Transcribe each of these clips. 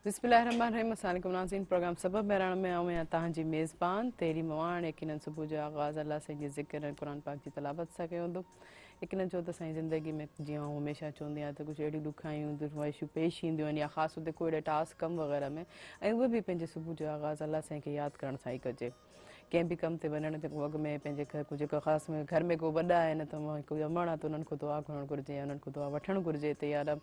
बिस्मिल्लाहिर्रहमानिर्रहीम। अस्सलाम वालेकुम नाज़रीन। प्रोग्राम सबब मेहरान में आऊँ या तहांजी मेज़बान तेरी मवान। यकीनन सुबह जो आगाज़ अल्लाह से जी ज़िक्र कुरान पाक जी तलावत सां कयो हूंदो। यकीनन छो त असांजी ज़िंदगी में जीअं हमेशह चवंदी आहियां त कुझु अहिड़ी ॾुखायूं दुर्वाइशूं पेश ईंदियूं आहिनि या ख़ासि हुते कोई अहिड़ा टास्क कम वग़ैरह में ऐं उहे बि पंहिंजे सुबुह जो आगाज़ अल्लाह साईं खे यादि करण सां ई कजे। कंहिं बि कम ते वञण ते अॻु में पंहिंजे घर कुझु ख़ासि में घर में को वॾा आहिनि त कोई अमण आहे त उन्हनि खां दुआ घुरणु घुरिजे या उन्हनि खां दुआ वठणु घुरिजे त यार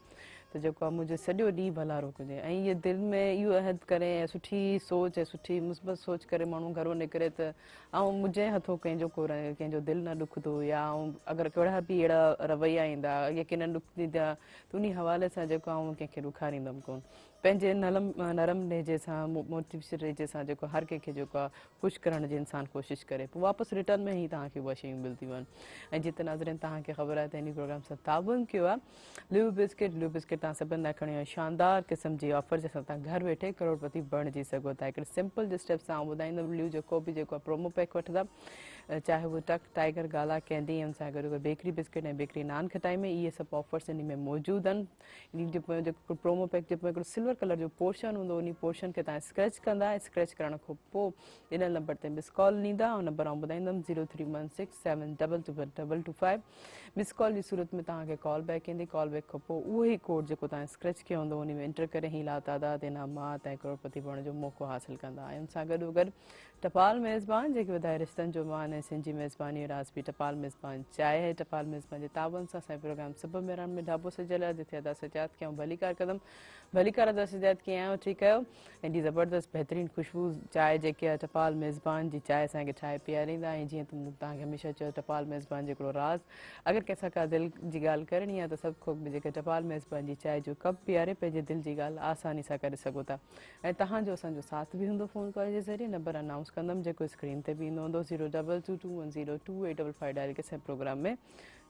त जेको आहे मुंहिंजो सॼो ॾींहुं भलारो हुजे ऐं इहे दिलि में इहो अहद करे ऐं सुठी सोच ऐं सुठी मुस्बत सोच करे माण्हू घरो निकिरे त ऐं मुंहिंजे हथों कंहिंजो को कंहिंजो दिलि न ॾुखंदो या अगरि कहिड़ा बि अहिड़ा रवैया ईंदा यकीनन ॾुख ॾींदा त उन हवाले सां जेको आहे कंहिंखे ॾुखारींदमि कोन। पंहिंजे नरम लहजे सां मोटिवेशन लहजे सां जेको हर कंहिंखे जेको आहे ख़ुशि करण जी इंसानु कोशिशि करे पोइ वापसि रिटर्न में ई तव्हांखे उहा शयूं मिलंदियूं आहिनि। ऐं जिते नाज़रीन तव्हांखे ख़बर आहे त इन प्रोग्राम सां ताबुन कयो आहे लिव बिस्किट तव्हां सभिनि लाइ खणी शानदार क़िस्म जी ऑफर जंहिंसां तव्हां घर वेठे करोड़पति बणिजी सघो था। हिकिड़े सिंपल जे स्टेप सां ॿुधाईंदमि लिव जेको बि जेको आहे प्रोमो पैक वठंदा चाहे उहो टक टाइगर गाला कैंडी हुन सां गॾु बेकरी बिस्किट ऐं बेकरी नान खटाई में इहे सभु ऑफर्स इन में मौजूदु आहिनि। इन जे पोइ जेको प्रोमो पैक जे पोइ हिकिड़ो सिल्वर कलर जो पोर्शन हूंदो उन पोर्शन खे तव्हां स्क्रैच कंदा। स्क्रैच करण खां पोइ इन नंबर ते मिस कॉल ॾींदा ऐं नंबर आउं ॿुधाईंदमि 0316722225। मिस कॉल जी सूरत में तव्हांखे कॉल बैक ईंदी। कॉल बैक खां पोइ उहो ई कोड जेको तव्हां स्क्रैच कयो हूंदो उन में एंटर करे ई लातादाद इनामात ऐं करोड़पति बणण जो मौक़ो हासिलु कंदा आहियूं। सां गॾोगॾु टपाल मेज़बान जेके वधाए रिश्तनि जो मान ऐं सिंधी मेज़बानी राज़बी टपाल मेज़बान चाहे टपाल मेज़बान जे ताबन सां असांजे प्रोग्राम सबब मेहरान में ढाबो सजियल आहे जिथे अदा सजात कयूं भलीकार कदम भलीकार अदा सजात कीअं आहियो ठीकु आहियो। एॾी ज़बरदस्त बहितरीनु ख़ुशबू चांहि जेकी आहे टपाल मेज़बान जी चांहि असांखे ठाहे पीआरींदा। ऐं जीअं तव्हांखे हमेशह चयो टपाल मेज़बान जो हिकिड़ो राज़ अगरि कंहिंसां का दिलि जी ॻाल्हि करणी आहे त सभु खां जेके टपाल मेज़बान जी चांहि जो कप पीआरे पंहिंजे दिलि जी ॻाल्हि आसानी सां करे सघो था। ऐं तव्हांजो असांजो साथ बि हूंदो फ़ोन कॉल जे ज़रिए। नंबर अनाउंस कंदमि जेको स्क्रीन ते बि ईंदो हूंदो 02221022855 डायल के असांजे प्रोग्राम में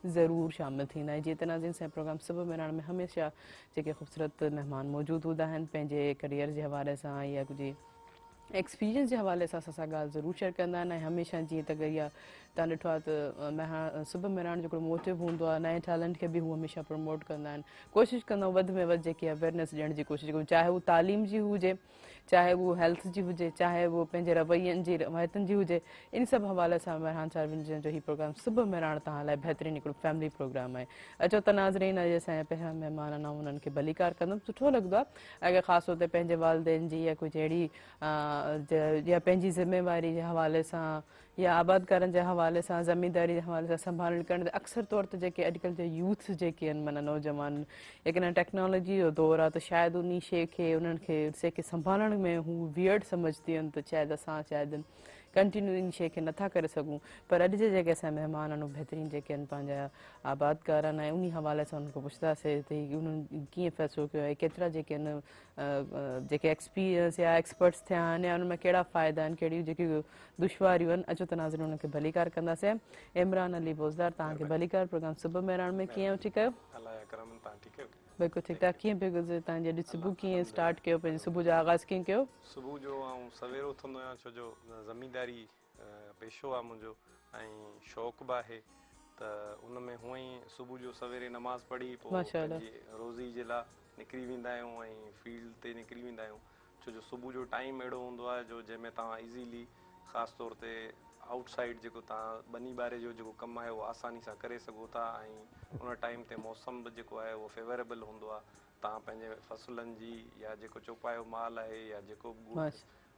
ज़रूरु शामिलु थींदा। ऐं जीअं त नाज़रीन असांजे प्रोग्राम सबब मेहरान में हमेशह जेके ख़ूबसूरत महिमान मौजूदु हूंदा आहिनि पंहिंजे करियर जे हवाले सां या कुझु एक्सपीरियंस जे हवाले सां असां सां ॻाल्हि ज़रूरु शेयर कंदा आहिनि। ऐं हमेशह जीअं त इहा तव्हां ॾिठो आहे त सुबुह मेहरान जो हिकिड़ो मोटिव हूंदो आहे नए टैलेंट खे बि हू हमेशह प्रमोट कंदा आहिनि। कोशिशि कंदा वधि में वधि जेकी अवेयरनेस ॾियण जी कोशिशि कयूं चाहे उहो तालीम जी हुजे चाहे उहो हेल्थ जी हुजे चाहे उहो पंहिंजे रवैयनि जी रवायतुनि जी हुजे। इन सभु हवाले सां मेहरान साहिबनि जो हीउ प्रोग्राम सुबुह मेहरान तव्हां लाइ बहितरीनु हिकिड़ो फैमिली प्रोग्राम आहे। अचो त नाज़रीन अॼु असांजा पहिरियां महिमान आहिनि ऐं उन्हनि खे भलीकार कंदमि। सुठो लॻंदो आहे अगरि ख़ासि तौर ते पंहिंजे वालदेन जी या कुझु अहिड़ी या पंहिंजी ज़िमेवारी जे हवाले सां या आबादकारनि जे हवाले सां ज़मीनदारी जे हवाले सां संभालण करण अक्सर तौर ते जेके अॼुकल्ह जा यूथ जेके आहिनि माना नौजवान लेकिन टेक्नोलॉजी जो दौरु आहे त शायदि उन शइ खे उन्हनि खे सेके संभालण में हू वियर्ड सम्झंदी आहिनि त शायदि असां शायदि कंटिन्यू इन शइ खे नथा करे सघूं। पर अॼु जे जेके असांजा महिमान आहिनि बहितरीनु जेके आहिनि पंहिंजा आबादकार आहिनि ऐं उन हवाले सां उन्हनि खां पुछंदासीं त उन्हनि कीअं फ़ैसिलो कयो आहे केतिरा जेके आहिनि जेके एक्सपीरियंस या एक्सपर्ट्स थिया आहिनि या उन में कहिड़ा फ़ाइदा आहिनि कहिड़ियूं जेकियूं दुश्वारियूं आहिनि। अचो त नाज़रीन उन्हनि खे भलीकार कंदासीं। इमरान अली बोज़दार तव्हांखे भलीकार प्रोग्राम सुबुह मेहरान में कीअं आहियो ठीकु आहियो? बिल्कुलु ठीकु ठाक। कीअं पियो गुज़रे तव्हांजी अॼु सुबुह कीअं स्टार्ट कयो पंहिंजे सुबुह जो आगाज़ कीअं कयो? सुबुह जो ऐं सवेरो उथंदो आहियां छो जो ज़मीनदारी पेशो आहे मुंहिंजो ऐं शौक़ु बि आहे त उन में हूअं ई सुबुह जो सवेरे नमाज़ पढ़ी पोइ पंहिंजी रोज़ी जे लाइ निकिरी वेंदा आहियूं ऐं फील्ड ते निकिरी वेंदा आहियूं छो जो सुबुह जो टाइम अहिड़ो हूंदो आहे जो जंहिंमें तव्हां इज़ीली ख़ासि तौर ते आउटसाइड जेको तव्हां बनी ॿारे जो जेको कमु आहे उहो आसानी सां करे सघो था। ऐं उन टाइम ते मौसम बि जेको आहे उहो फेवरेबल हूंदो आहे। तव्हां पंहिंजे फ़सुलनि जी या जेको चौपायो माल आहे या जेको बि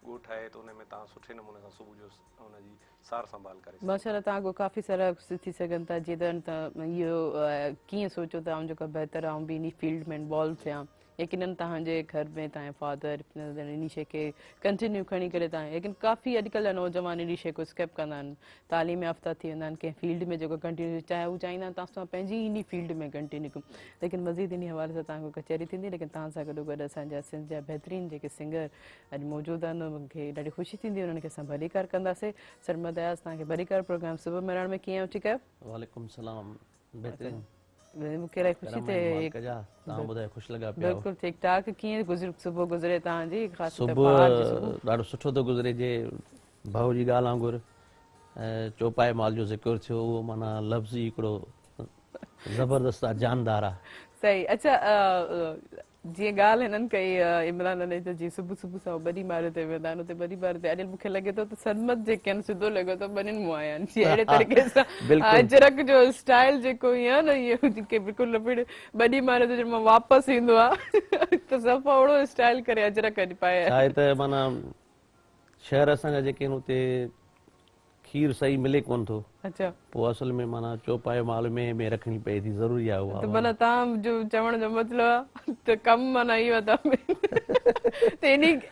ॻोठ आहे त उन में तव्हां सुठे नमूने सां सुबुह जो हुनजी सार संभाल करे माशाल्लाह तव्हां काफ़ी सारा थी सघनि था जीअं त इहो कीअं सोचियो त जेको बहितरु आहे बि इन फील्ड में इन्वॉल्व थियां यकीननि तव्हांजे घर में तव्हांजे फादर इन शइ खे कंटिन्यू खणी करे तव्हां लेकिन काफ़ी अॼुकल्ह जा नौजवान इन शइ खे स्किप कंदा आहिनि तालीम याफ़्ता थी वेंदा आहिनि कंहिं फील्ड में जेको कंटिन्यू चाहे हू चाहींदा आहिनि तव्हां सां पंहिंजी इन फील्ड में कंटिन्यू कयूं लेकिन मज़ीद इन हवाले सां तव्हांखे कचहरी थींदी लेकिन तव्हां सां गॾोगॾु असांजा सिंध जा बहितरीनु जेके सिंगर अॼु मौजूदु आहिनि मूंखे ॾाढी ख़ुशी थींदी उन्हनि खे असां भलीकार कंदासीं। सरमद अयाज़ तव्हांखे भलीकार प्रोग्राम सुबुह मेहरान में कीअं आहियो ठीकु आहियो? वालेकुम सलाम बहितरीनु मूंखे इलाही ख़ुशी थिए बिल्कुलु ठीकु ठाक। कीअं सुबुह गुज़रे तव्हांजी? सुबुह ॾाढो सुठो थो गुज़रे जे भाऊ जी ॻाल्हि वांगुर चौपाए माल जो ज़िक्र थियो उहो माना लफ़्ज़ ई हिकिड़ो ज़बरदस्त आहे जानदार आहे सही। अच्छा, जीअं ॻाल्हि हिननि कई इमरान ने त जीअं सुबुह सुबुह सां बड़ी मार ते वेंदा आहिनि, उते बड़ी मार ते अॼु मूंखे लॻे थो त सनमत जेके आहिनि सिधो लॻे थो ॿिन्हिनि मुंहुं आया आहिनि, जीअं अहिड़े तरीक़े सां बिल्कुलु अजरक जो स्टाइल जेको ईअं आहे न, इहो जेके बिल्कुलु लपिड़ बड़ी मार ते मां वापसि ईंदो आहे त सफ़ा ओड़ो स्टाइल करे अजरक अॼु पाए छा आहे त माना शहर असांजा जेके आहिनि उते खीर सही मिले कोन थो, अच्छा, पोइ असल में माना चौपाए माल में रखणी पए थी, ज़रूरी आहे उहा त माना। माना तव्हां जो चवण जो मतिलबु आहे त कमु माना इहो आहे त इन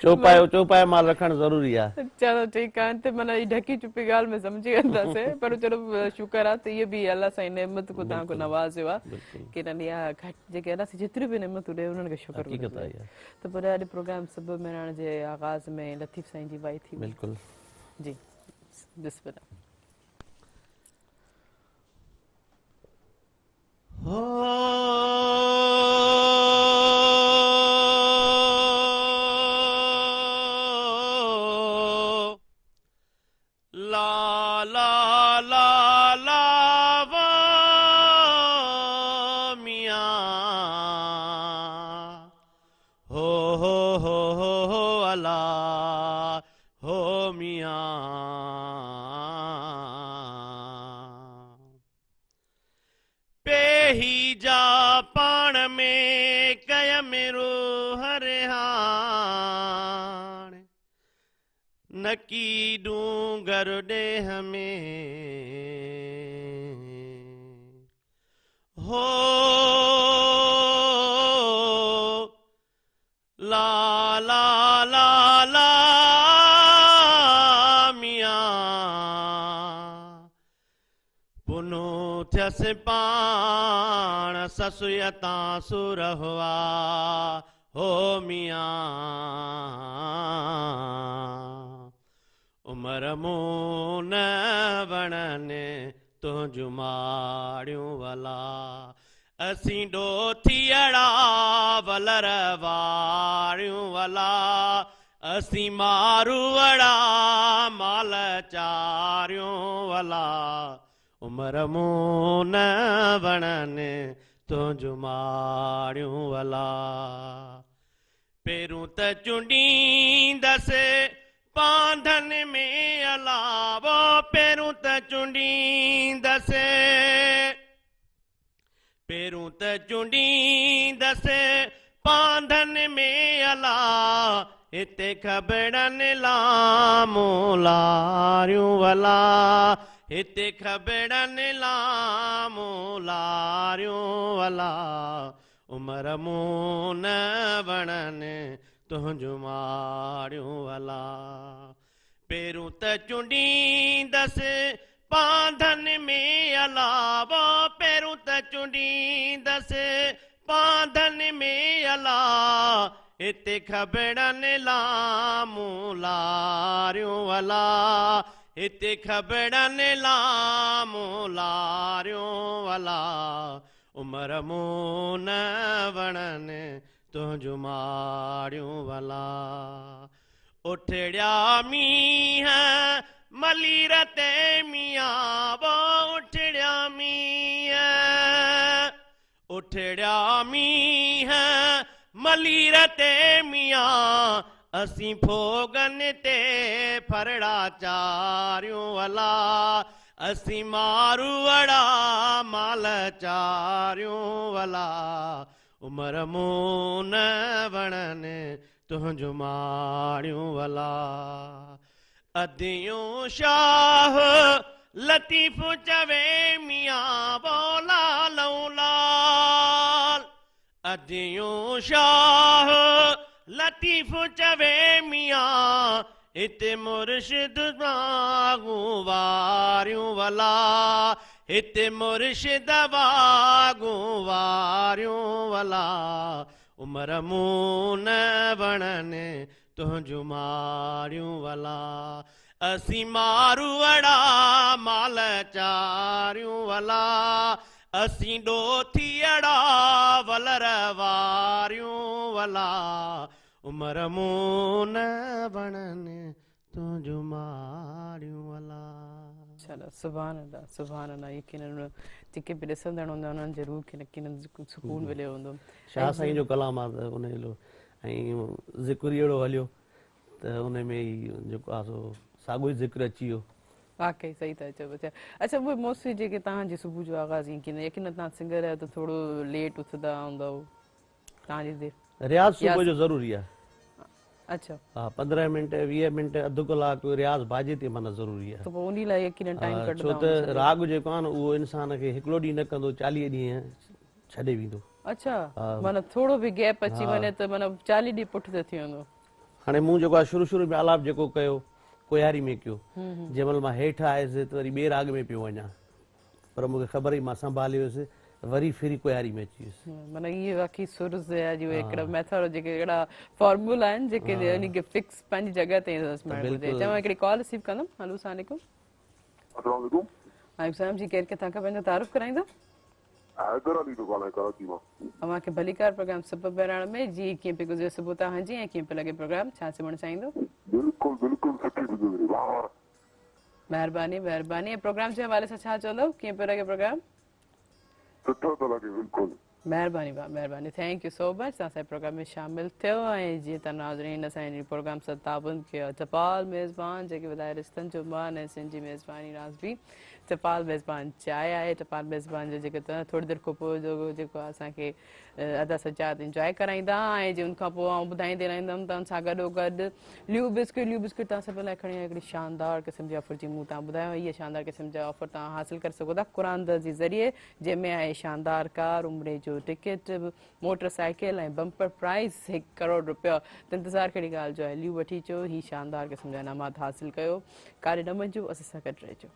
चौपाए माल रखणु ज़रूरी आहे। चलो ठीकु आहे, त माना हीअ ढकी चुपी ॻाल्हि में सम्झी वेंदासीं, पर चलो शुक्र आहे त इहे बि अलाह साईं नेमत को तव्हां को नवाज़ियो आहे बिल्कुलु की न इहा जेके अलाह साईं जेतिरियूं बि नेमतूं ॾे उन्हनि खे शुक्र हक़ीक़त आहे इहा। त पोइ अॼु प्रोग्राम सबब मिलाइण जे आगाज़ में लतीफ़ साईं जी वाई थी बिल्कुलु जी, बिस्मिल्लाह। ला ला ला ला वा मियां हो अला हो मियां पेही जा पाण में कय मेरो हरे हाण नकी डूंगर ॾेह में हो ला ला ला ला मियां पुनो थियस पाण ससुयता सुर हुआ हो मियां उमर मूं न वणने तुंहिंजूं माड़ियूं वला असीं ॾोथियड़ा वलर वारियूं वला असीं मारूअड़ा माल चारियूं वला उमर मूं न वणने तुंहिंजूं माड़ियूं वला पहिरूं त चुंडींदसि पांधन में अलावो पहिरूं त चुंडींदसि पहिरूं त चुंडींदसि पांधन में अला हिते खबड़नि लामूं लारियूं वला हिते खबड़नि लामूं लारियूं वला उमर मूं न वणनि तुंहिंजूं माड़ियूं वला पहिरूं त चुंडींदसि पांधन में अलावो पहिरूं त चुंडींदसि पांधन में अला हिते खबड़नि लामूं लारियूं वला हिते खबड़नि लामूं लारियूं वला उमर मूं न वणनि तुंहिंजूं माड़ियूं वला उठड़िया मींहं मलीर ते मियां वो उठड़िया मींहं मलीर ते मियां असीं फोगन ते फरड़ा चारियूं वला असीं मारूअड़ा माल चारियूं वला उमर मूं न वणनि तुंहिंजूं माड़ियूं वला अदियूं शाह लतीफ़ चवे मियां बोला लऊं लाल अदियूं शाह लतीफ़ चवे मियां हिते मुर्शिद वागूं वारियूं वला हिते मुर्शिद वागूं वारियूं वला उमर मूं न वणनि तुंहिंजूं माड़ियूं वला असीं मारूअड़ा माल चारियूं वला असीं ॾोथियड़ा वलर वारियूं वला उमर मूं न वणनि तुंहिंजूं माड़ियूं वला। माशाल्लाह, सुभान अल्लाह। यकीनन जेके बि ॾिसंदड़ हूंदा उन्हनि ज़रूर खे यकीनन सुकून मिलियो हूंदो। शाह साईं जो कलाम आहे त उन जो ऐं ज़िक्र अहिड़ो हलियो त उन में ई जेको आहे सो साॻियो ई ज़िक्र अची वियो। वाकई सही था चओ बच्चा। अच्छा, उहे मोस्टली जेके तव्हांजी सुबुह जो आगाज़ यकीनन तव्हां सिंगर आहियो त थोरो लेट उथंदा हूंदव तव्हांजी देरि? रियाज़ सुबुह जो ज़रूरी आहे। अच्छा, हा, 15 मिंट 20 मिंट अधु कलाकु रियाज़ बाजे ते माना ज़रूरी आहे। त पोइ उन लाइ यकीनन टाइम कढंदा छो त राग जेको आहे न उहो इंसान खे हिकिड़ो ॾींहुं न कंदो, 40 ॾींहं छॾे वेंदो। अच्छा, माना थोरो बि गैप अची वञे त माना 40 ॾींहं पुठि थी वेंदो। हाणे मूं जेको आहे शुरू में आलाप जेको कयो कोयारी में कयो, जंहिं महिल मां हेठि आयुसि त वरी ॿिए राग में पियो वञा, पर मूंखे ख़बर ई मां संभाले वियुसि, वरी फिरी कोयारी में अची वियुसि। माना इहे वाकई सुर जा जो हिकिड़ा मेथड जेके अहिड़ा फॉर्मूला आहिनि जेके उनखे फिक्स पंहिंजी जॻह ते इस्तेमालु घुरिजे। चवां हिकिड़ी कॉल रिसीव कंदमि। हेलो, अस्सलाम वालेकुम। अस्सलाम वालेकुम। वालेकुम सलाम जी, केरु किथां खां पंहिंजो तारुफ़ कराईंदो? हैदर अली थो ॻाल्हायां कराची मां। अव्हांखे भलीकार प्रोग्राम सुबुह बहिराण में जी कीअं पियो गुज़रे सुबुह तव्हांजी ऐं कीअं पियो लॻे प्रोग्राम, छा सिमण चाहींदो? बिल्कुलु बिल्कुलु सुठी थी गुज़री, वाह वाह। महिरबानी महिरबानी। ऐं प्रोग्राम जे हवाले सां छा चवंदव, कीअं पियो लॻे प्रोग्राम? सुठो थो लॻे बिल्कुलु। महिरबानी भाउ, महिरबानी। थैंक यू सो मच, तव्हां असांजे प्रोग्राम में शामिलु थियो। ऐं जीअं त नाज़रीन असांजे प्रोग्राम सां ताबुन कयो टपाल मेज़बान जेके वधाए रिश्तनि जो मान ऐं सिंधी मेज़बानी राज़बी टपाल मेज़बान चांहि आहे। टपाल मेज़बान जो जेके थोरी देरि खां पोइ जेको आहे असांखे अदा सजाद इंजॉय कराईंदा ऐं जे उनखां पोइ आउं ॿुधाईंदी रहंदमि तव्हां सां गॾोगॾु ल्यू बिस्किट तव्हां सभिनि लाइ खणी हिकिड़ी शानदार क़िस्म जी ऑफर जी मूं तव्हां ॿुधायो। इहा शानदार क़िस्म जा ऑफर तव्हां हासिलु करे सघो था कुरानद जे ज़रिए, जंहिंमें आहे शानदार कार, उमिरि जो टिकट, मोटरसाइकिल ऐं बम्पर प्राइज़ 1 करोड़ रुपया। त इंतज़ारु कहिड़ी ॻाल्हि जो आहे, ल्यू वठी अचो, हीअ शानदार क़िस्म जा इनामात हासिलु कयो। कारे न मञिजो, असां सां गॾु रहिजो।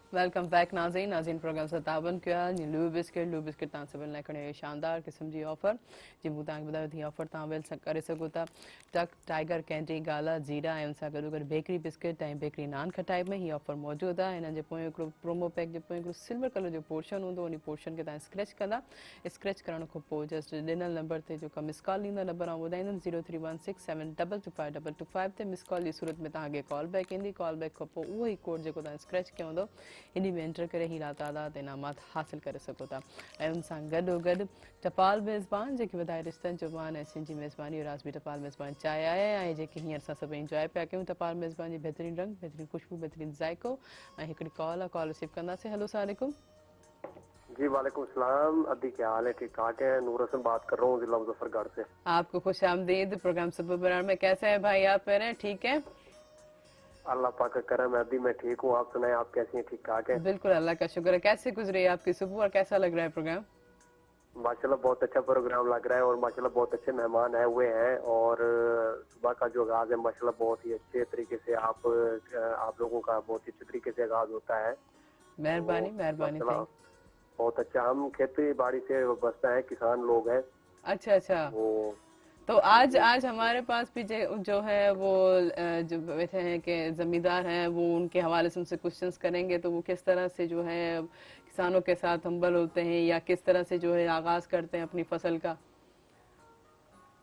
वेलकम बैक नाज़रीन प्रोग्राम सां ताबन कयो आहे। ल्यू बिस्किट तव्हां सभिनि लाइ खणी शानदार क़िस्म जी ऑफर जी मूं तव्हांखे ॿुधायो थी ऑफर तव्हां वेल करे सघो था। टक, टाइगर कैंडी, गाला, जीरा ऐं उन सां गॾोगॾु बेकरी बिस्किट ऐं बेकरी नान खटाई में हीअ ऑफर मौजूदु आहे। हिननि जे पोइ हिकिड़ो प्रोमो पैक जे पोइ हिकिड़ो सिल्वर कलर जो पोर्शन हूंदो, उन पोर्शन खे तव्हां स्क्रैच कंदा। स्क्रैच करण खां पोइ जस्ट ॾिनल नंबर ते जेका मिस कॉल ॾींदा, नंबर आउं ॿुधाईंदमि 0316722522 ते मिस कॉल जी सूरत में तव्हांखे कॉल बैक ईंदी। कॉल बैक खां पोइ उहो ई कोड जेको तव्हां स्क्रैच कयो हूंदो इन में एंटर करे हीरा तादाद इनामात हासिलु करे सघो था। ऐं उन सां गॾोगॾु टपाल मेज़बान जेके वधाए रिश्तनि जो मान ऐं सिंधी मेज़बानी राज़बी टपाल मेज़बान चांहि आहे ऐं जेके हींअर असां सभु इंजॉय पिया कयूं टपाल मेज़बान जी बहितरीनु रंग, बहितरीनु ख़ुशबू, बहितरीनु ज़ाइको। ऐं हिकिड़ी कॉल आहे, कॉल रिसीव कंदासीं। हेलो, अस्सलाम वालेकुम। जी वालेकुम सलाम। अदी क्या हाल है? ठीक ठाक है। नूर हसन बात कर रहा हूँ जिला मुजफ्फरगढ़ से। आपको खुश आमदीद प्रोग्राम सुबह बरार में। कैसे हैं भाई आप? पहले ठीक है? अल्लाह पाक का करम है। अदी मैं ठीक हूँ, आप सुनाए आप कैसी हैं? ठीक ठाक है? बिल्कुल अल्लाह का शुक्र है। कैसे गुजरी आपकी सुबह और कैसा लग रहा है प्रोग्राम? माशाल्लाह बहुत अच्छा प्रोग्राम लग रहा है और माशाल्लाह बहुत अच्छे मेहमान आए हुए हैं और सुबह का जो आगाज है माशाल्लाह बहुत ही अच्छे तरीके से आप लोगों का बहुत ही अच्छे तरीके से आगाज होता है। मेहरबानी मेहरबानी। बहुत अच्छा। हम खेती बाड़ी से बसता है, किसान लोग हैं। अच्छा। तो आज हमारे पास भी जो है वो जो बैठे हैं कि जमींदार हैं, वो उनके हवाले से उनसे क्वेश्चंस करेंगे तो वो किस तरह से जो है किसानों के साथ हम्बल होते हैं या किस तरह से जो है आगाज करते हैं अपनी फसल का।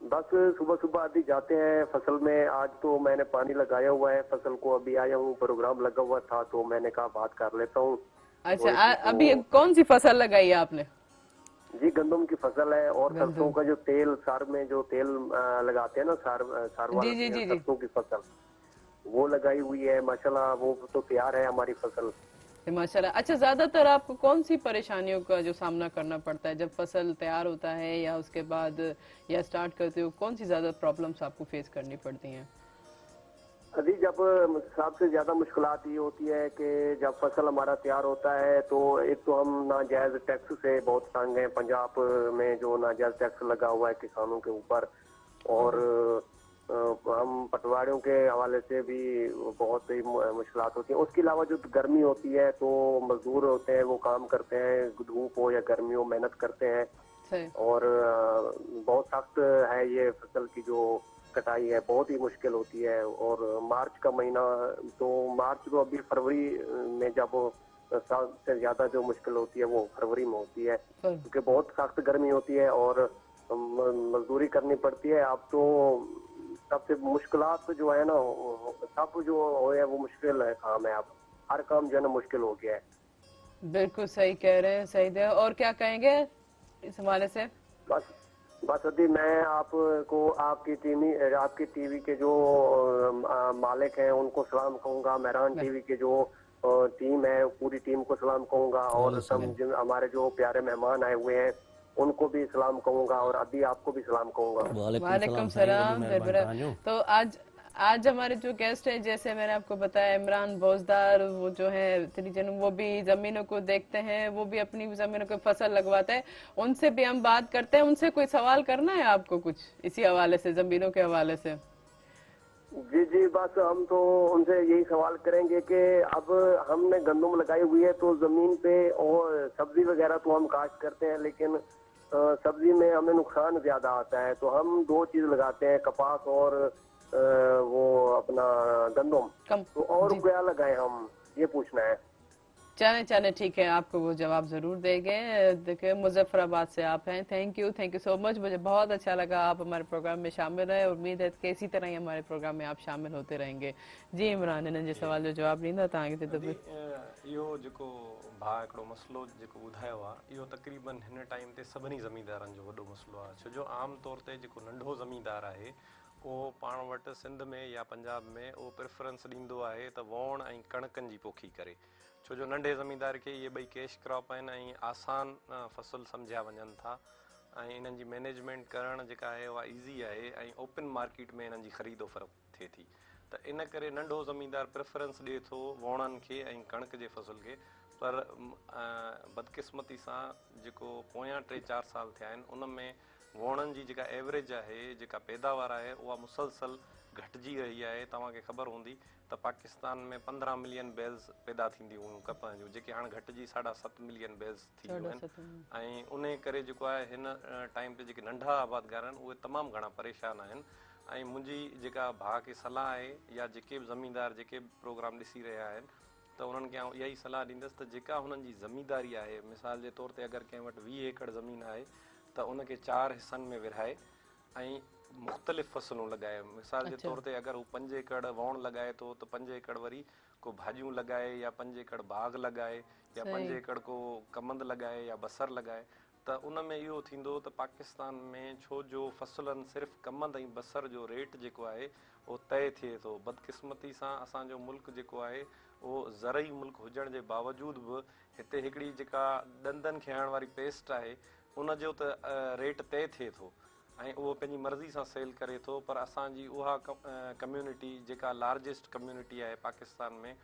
बस सुबह सुबह आदि जाते हैं फसल में। आज तो मैंने पानी लगाया हुआ है फसल को, अभी आया हूँ, प्रोग्राम लगा हुआ था तो मैंने कहा बात कर लेता हूँ। अच्छा, अभी कौन सी फसल लगाई है आपने? जी गंदम की फसल है और सरसों का जो तेल सार में जो तेल लगाते हैं ना सार वाला सरसों की फसल वो लगाई हुई है माशाल्लाह। वो तो तैयार है हमारी फसल माशाल्लाह। अच्छा, ज्यादातर आपको कौन सी परेशानियों का जो सामना करना पड़ता है जब फसल तैयार होता है या उसके बाद या स्टार्ट करते हो, कौन सी ज्यादा प्रॉब्लम्स आपको फेस करनी पड़ती हैं? अभी जब सबसे ज्यादा मुश्किलात ये होती है कि जब फसल हमारा तैयार होता है तो एक तो हम नाजायज टैक्स से बहुत तंग हैं। पंजाब में जो नाजायज टैक्स लगा हुआ है किसानों के ऊपर और हम पटवारियों के हवाले से भी बहुत ही मुश्किलात होती है। उसके अलावा जो गर्मी होती है तो मजदूर होते हैं, वो काम करते हैं, धूप हो या गर्मी हो मेहनत करते हैं और बहुत सख्त है ये फसल की जो कटाई है, बहुत ही मुश्किल होती है। और मार्च का महीना तो मार्च तो अभी फरवरी में जब सबसे ज्यादा जो मुश्किल होती है वो फरवरी में होती है क्योंकि बहुत सख्त गर्मी होती है और मजदूरी करनी पड़ती है। अब तो सबसे मुश्किलात जो है ना सब जो हो है वो मुश्किल है काम है। अब हर काम जो है ना मुश्किल हो गया है। बिल्कुल सही कह रहे हैं, सही है। और क्या कहेंगे इस हवाले से? बस बस अभी मैं आपको आपकी टीवी के जो मालिक हैं उनको सलाम कहूंगा, मेहरान टीवी के जो टीम है पूरी टीम को सलाम कहूंगा, और हमारे जो प्यारे मेहमान आए हुए हैं उनको भी सलाम कहूंगा, और अभी आपको भी सलाम कहूंगा। वालेकुम सलाम। तो आज हमारे जो गेस्ट है, जैसे मैंने आपको बताया, इमरान बोजदार, वो जो है वो भी जमीनों को देखते हैं, वो भी अपनी जमीनों को फसल लगवाते हैं। उनसे भी हम बात करते हैं। उनसे कोई सवाल करना है आपको कुछ इसी हवाले से, जमीनों के हवाले से? जी जी, बस हम तो उनसे यही सवाल करेंगे कि अब हमने गंदम लगाई हुई है तो जमीन पे, और सब्जी वगैरह तो हम काश्त करते हैं, लेकिन सब्जी में हमें नुकसान ज्यादा आता है। तो हम दो चीज लगाते हैं, कपास और वो अपना गंदम। तो और क्या लगाए हम, ये पूछना है। चले ठीक है, आपको वो जवाब जरूर देंगे। देखिए मुजफ्फराबाद से आप हैं। Thank you so much. मुझे बहुत अच्छा लगा आप हमारे प्रोग्राम में शामिल रहे। उम्मीद है कि इसी तरह ही हमारे प्रोग्राम में आप शामिल होते रहेंगे। जी इमरान, हिननि जे सवाल जो जवाब ॾींदा तव्हांखे? इहो जेको भाउ हिकिड़ो मसइलो जेको ॿुधायो आहे, इहो तक़रीबन हिन टाइम ते सभिनी ज़मींदारनि जो वॾो मसइलो आहे। छो जो आम तौर ते जेको नंढो ज़मींदार आहे उहो पाण वटि सिंध में या पंजाब में उहो प्रेफरेंस ॾींदो आहे त वोण ऐं कणकनि जी पोखी करे। छो जो नंढे ज़मींदार खे इहे ॿई कैश क्रॉप आहिनि ऐं आसान फ़सुल सम्झिया वञनि था, ऐं इन्हनि जी मैनेजमेंट करणु जेका आहे उहा ईज़ी आहे, ऐं ओपन मार्केट में इन्हनि जी ख़रीदो फ़रोख़्त थिए थी। त इन करे नंढो ज़मींदार प्रेफरेंस ॾिए थो वोणनि खे ऐं कणक जे फ़सुल खे। पर बदकिस्मती सां जेको पोयां 3-4 साल थिया आहिनि उन में वोणनि जी जेका एवरेज आहे, जेका पैदावार आहे, उहा मुसलसल घटिजी रही आहे। तव्हांखे ख़बर हूंदी त पाकिस्तान में 15 मिलियन बेल्स पैदा थींदियूं हुयूं कपह जूं, जेके हाणे घटिजी 7.5 मिलियन बेल्स थी वियूं आहिनि। ऐं उन करे जेको आहे हिन टाइम ते जेके नंढा आबादगार आहिनि उहे तमामु घणा परेशान आहिनि। ऐं मुंहिंजी जेका भाउ खे सलाह आहे, या जेके बि ज़मींदार जेके बि प्रोग्राम ॾिसी रहिया आहिनि, त उन्हनि खे इहा ई सलाह ॾींदुसि त जेका हुननि जी ज़मींदारी आहे, मिसाल जे तौर ते अगरि कंहिं वटि 20 एकड़ ज़मीन आहे त उनखे 4 हिसनि में विरहाए ऐं मुख़्तलिफ़ फ़सलूं लॻाए। मिसाल जे तौर ते अगरि हू 5 एकड़ वोण लॻाए थो त 5 एकड़ वरी को भाॼियूं लॻाए, या 5 एकड़ बाग़ लॻाए, या 5 एकड़ को कमंद लॻाए, या बसर लॻाए। त उन में इहो थींदो त पाकिस्तान में छो जो फ़सुलनि सिर्फ़ु कमंद ऐं बसर जो रेट जेको आहे उहो तय थिए थो। बदकिस्मती सां असांजो मुल्क जेको आहे उहो ज़रई मुल्क हुजण जे बावजूदि बि हिते हिकिड़ी जेका ॾंदनि खे हणण वारी पेस्ट आहे उनजो त रेट तय थिए थो, ऐं उहो पंहिंजी मर्ज़ी सां सेल करे थो। पर असांजी उहा कम्यूनिटी जेका लार्जेस्ट कम्यूनिटी आहे पाकिस्तान में,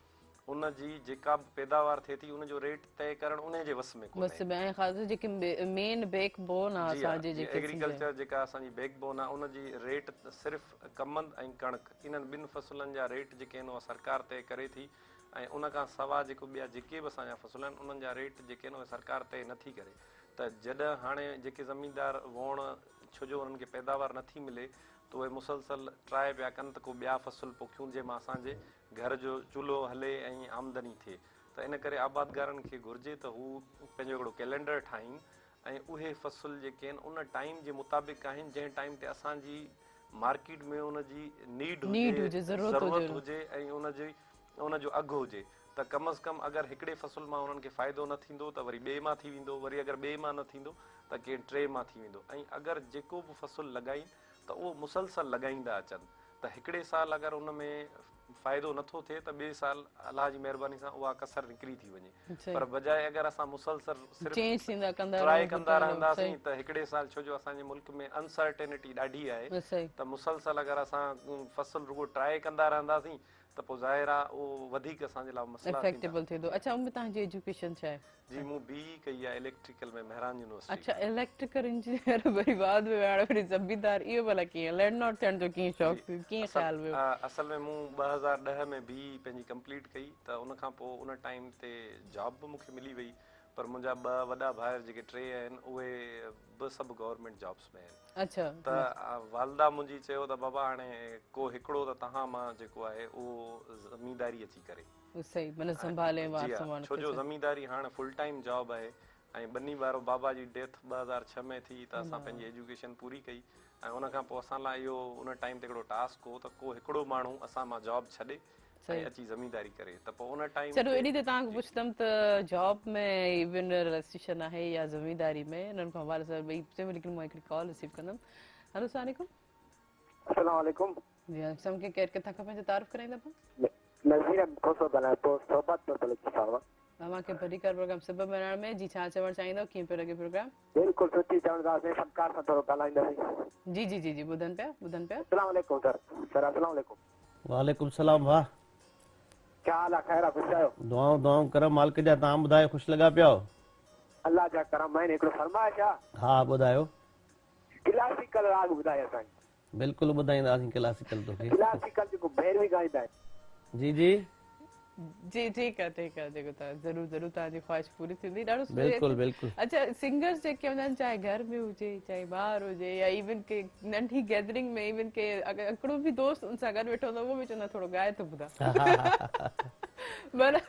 उन जी जेका बि पैदावार थिए थी उनजो रेट तय करणु उन जे वस में कोन्हे। जेके मेन बैकबोन आहे असांजे जेके एग्रीकल्चर जेका असांजी बैकबोन आहे, उनजी रेट सिर्फ़ु कमंद ऐं कणक, इन्हनि ॿिनि फ़सुलनि जा रेट जेके आहिनि उहा सरकार तय करे थी। ऐं उन खां सवाइ जेको ॿिया जेके बि असांजा फ़सुल आहिनि उन्हनि जा रेट जेके आहिनि उहे सरकार तय नथी करे। त जॾहिं हाणे जेके ज़मींदार वोण, छो जो उन्हनि खे पैदावार नथी मिले, त उहे मुसलसल ट्राए पिया कनि त को ॿिया फ़सुल पोखियूं जंहिंमां असांजे घर जो चूल्हो हले ऐं आमदनी थिए। त इन करे आबादगारनि खे घुरिजे त हू पंहिंजो हिकिड़ो कैलेंडर ठाहिनि ऐं उहे फ़सुल जेके आहिनि उन टाइम जे मुताबिक़ आहिनि जंहिं टाइम ते असांजी मार्केट में उनजी नीड हुजे, ज़रूरत हुजे ऐं उनजो अघु हुजे। त कम अज़ कम अगरि हिकिड़े फ़सुल मां उन्हनि खे फ़ाइदो न थींदो त वरी ॿिए मां थी वेंदो, वरी अगरि ॿिए मां न थींदो त कंहिं टे मां थी वेंदो। ऐं अगरि जेको बि फ़सुल लॻाइनि त उहो मुसलसल लॻाईंदा अचनि, त हिकिड़े साल अगरि उन में फ़ाइदो नथो थिए त ॿिए साल अलाह जी महिरबानी सां उहा कसर निकिरी थी वञे। पर बजाए अगरि असां मुसलसल सिर्फ़ु ट्राए कंदा रहंदासीं त हिकिड़े साल, छो जो असांजे मुल्क में अनसर्टेनिटी ॾाढी आहे, त मुसलसल अगरि असां फ़सुल रुगो ट्राए कंदा रहंदासीं त पोइ ज़ाहिर आहे उहो वधीक असांजे लाइ मसइला थींदा। अच्छा, तव्हांजी एजुकेशन छा आहे? जी, मूं BE कई आहे इलेक्ट्रिकल में मेहरान यूनिवर्सिटी। अच्छा, इलेक्ट्रिकल इंजीनियर, वरी बाद में वरी ज़मींदार, इहो भला कीअं? लैंड नॉट थियण जो कीअं शौक़, कीअं ख़्याल वियो? असल में मूं 2010 में BE पंहिंजी कंप्लीट कई, त उन खां पोइ उन टाइम ते जॉब बि मूंखे मिली वई। पर मुंहिंजा 2 वॾा भाइर जेके 3 आहिनि उहे बि सभु गवर्नमेंट जॉब्स में आहिनि। अच्छा, त वालदा मुंहिंजी चयो त बाबा हाणे को हिकिड़ो त तव्हां मां जेको आहे उहो ज़मींदारी अची करे सही माना संभाले वार संभाल। छो जो ज़मींदारी हाणे फुल टाइम जॉब आहे, ऐं ॿनी वारो बाबा जी डेथ 2006 में थी, त असां पंहिंजी एजुकेशन पूरी कई। ऐं उन खां पोइ असां लाइ इहो उन टाइम ते हिकिड़ो टास्क हो त को हिकिड़ो माण्हू असां मां जॉब छॾे ऐं अची ज़मींदारी करे त पोइ उन टाइम चलो एॾी त तव्हांखे पुछंदमि त जॉब में इवन रजिस्ट्रेशन आहे या ज़मींदारी में इन्हनि खां हवाले सां ॿई चयो लेकिन मां हिकिड़ी कॉल रिसीव कंदमि हेलो अस्सलाम वालेकुम अस्सलाम वालेकुम जी असां खे केरु किथां खां पंहिंजो तारीफ़ कराईंदा पोइ नज़ीर खोसो ॻाल्हायां पोइ सोबत थो थो लिखी सावा तव्हांखे भरीकर प्रोग्राम सबब मिलण में जी छा चवणु चाहींदव कीअं पियो लॻे प्रोग्राम बिल्कुलु सुठी चवंदासीं फनकार सां थोरो ॻाल्हाईंदासीं जी जी जी जी ॿुधनि पिया अस्सलाम वालेकुम सर अस्सलाम वालेकुम वालेकुम सलाम वाह क्या हाल आहे ख़ैर आहे ख़ुशि आहियो दुआऊं करम मालिक जा तव्हां ॿुधायो ख़ुशि लॻा पिया अल्लाह जा करम आहिनि हिकिड़ो फरमाइश आहे हा ॿुधायो क्लासिकल राग ॿुधायो असांखे बिल्कुलु ॿुधाईंदासीं क्लासिकल तोखे क्लासिकल जेको भैरवी ॻाईंदा आहिनि जी जी जी ठीकु आहे जेको तव्हां ज़रूरु ज़रूरु तव्हांजी ख़्वाहिश पूरी थींदी ॾाढो सुठो बिल्कुलु बिल्कुलु अच्छा सिंगर्स जेके हूंदा आहिनि चाहे घर में हुजे चाहे ॿाहिरि हुजे या इवन के नंढी गैदरिंग में इवन के अगरि हिकिड़ो बि दोस्त हुन सां गॾु वेठो हूंदो उहो बि चवंदा थोरो ॻाए थो ॿुधा माना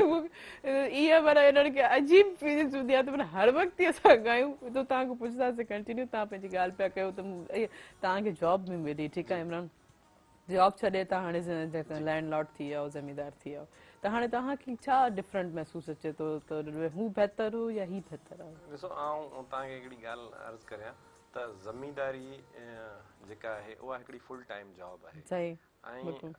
इहा माना हिननि खे अजीब फीलिंग्स हूंदी आहे त माना हर वक़्तु असां ॻायूं त तव्हांखे पुछंदासीं कंटिन्यू तव्हां पंहिंजी ॻाल्हि पिया कयो त तव्हांखे जॉब में मिली ठीकु आहे इमरान जॉब छॾे तव्हां हाणे लैंडलॉर्ड थी विया ज़मींदार थी विया त हाणे तव्हांखे छा डिफरेंट महसूसु अचे थो त हू बहितर हो या ही बहितर आहे ॾिसो आउं तव्हांखे हिकिड़ी ॻाल्हि अर्ज़ु करियां त ज़मींदारी जेका आहे उहा हिकिड़ी फुल टाइम जॉब आहे सही ऐं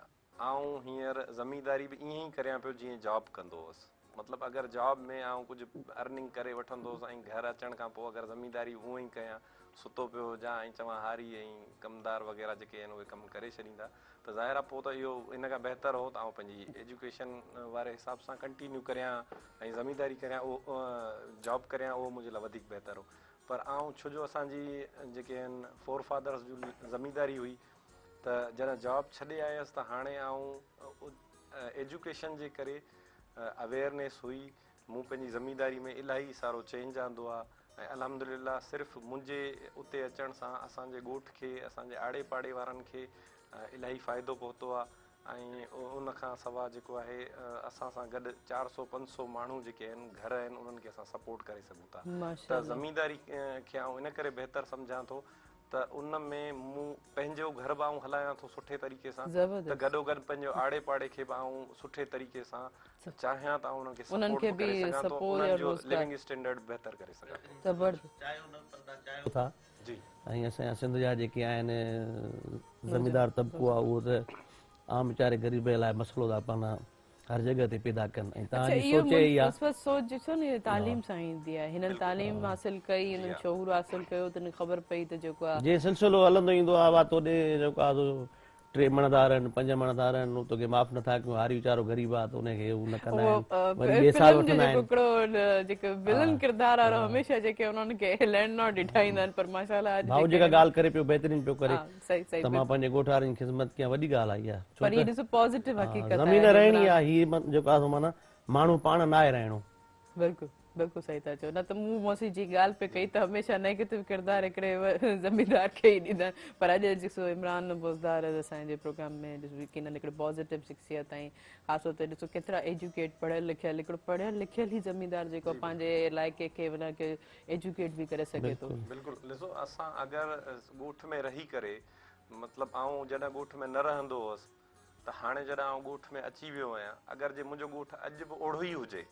आउं हींअर ज़मींदारी बि ईअं ई करियां पियो जीअं जॉब कंदो हुउसि मतिलबु अगरि जॉब में आउं कुझु अर्निंग करे वठंदो हुउसि ऐं घर अचण खां पोइ अगरि ज़मींदारी हूअं ई कयां सुतो पियो हुजां ऐं चवां हारी ऐं कमदार वग़ैरह जेके आहिनि उहे कमु करे छॾींदा त ज़ाहिर आहे पोइ त इहो इन खां बहितर हो त आउं पंहिंजी एजुकेशन वारे हिसाब सां कंटिन्यू करियां ऐं ज़मींदारी करियां उहो जॉब करियां उहो मुंहिंजे लाइ वधीक बहितर हो पर आउं छो जो असांजी जेके आहिनि फोर फादर्स जूं ज़मींदारी हुई त जॾहिं जॉब छॾे आयसि त हाणे आउं एजुकेशन जे करे अवेयरनेस हुई मूं पंहिंजी ज़मींदारी में इलाही सारो चेंज आंदो आहे ऐं अल्हम्दुलिल्लाह सिर्फ़ु मुंहिंजे उते अचण सां असांजे ॻोठ खे असांजे आड़े पाड़े वारनि खे इलाही फ़ाइदो पहुतो आहे ऐं उन खां सवाइ जेको आहे असां सां गॾु 400-500 माण्हू जेके आहिनि घर आहिनि उन्हनि खे असां सपोर्ट करे सघूं था त ज़मींदारी खे आउं इन करे बहितर सम्झां थो त उन में मूं पंहिंजो घर बि आउं हलायां थो सुठे तरीक़े सां त गॾोगॾु पंहिंजो आड़े पाड़े खे बि आउं सुठे तरीक़े सां चाहियां त उन्हनि खे सपोर्ट करे सघां थो उन्हनि जो लिविंग स्टैंडर्ड बहितर करे सघां था जी ऐं असांजा सिंध जा जेके आहिनि ज़मींदार तबिको आहे उहो त आम वीचारे ग़रीब लाइ मसइलो था पाण हर जॻह ते पैदा कनि ऐं तव्हांजी सोच ई आहे सोच ॾिसो न तालीम सां ईंदी आहे हिननि तालीम हासिल कई हिननि शौहूर हासिल कयो त ख़बर पई त जेको आहे जे सिलसिलो हलंदो ईंदो आहे वा तोॾे जेको आहे 3 मणदार आहिनि 5 मणदार आहिनि उहो तोखे माफ़ नथा कयूं हारी वीचारो ग़रीब आहे त उनखे हू न कंदा आहिनि वरी ॿिए साल वठंदा आहिनि जेको विलन किरदार वारो हमेशह जेके उन्हनि खे लैंडलॉर्ड ॾेखारींदा आहिनि पर माशाअल्लाह भाउ जेका ॻाल्हि करे पियो बहितरीन पियो करे त मां पंहिंजे ॻोठ वारनि खे ख़िदमत कयां वॾी ॻाल्हि आहे इहा पर हीअ ॾिसो पॉज़िटिव हक़ीक़त आहे ज़मीन रहणी आहे हीअ जेको आहे माना माण्हू पाण न आहे रहणो बिल्कुलु बिल्कुलु सही था चओ न त मूं मौसी जी ॻाल्हि पे कई त हमेशह नेगेटिव किरदारु हिकिड़े ज़मींदार खे ई ॾींदा आहिनि पर अॼु ॾिसो इमरान बोज़दार असांजे प्रोग्राम में ॾिसो की हिकिड़े पॉज़िटिव शख़्सियत ऐं ख़ासि तौर ते ॾिसो केतिरा एजुकेट पढ़ियल लिखियल हिकिड़ो पढ़ियल लिखियल ई ज़मींदार जेको पंहिंजे इलाइक़े खे हुनखे एजुकेट बि करे सघे थो बिल्कुलु ॾिसो असां अगरि ॻोठ में रही करे मतिलबु आउं जॾहिं ॻोठ में न रहंदो हुअसि त हाणे जॾहिं आउं ॻोठ में अची वियो आहियां अगरि जे मुंहिंजो ॻोठ अॼु बि ओढ़ो ई हुजे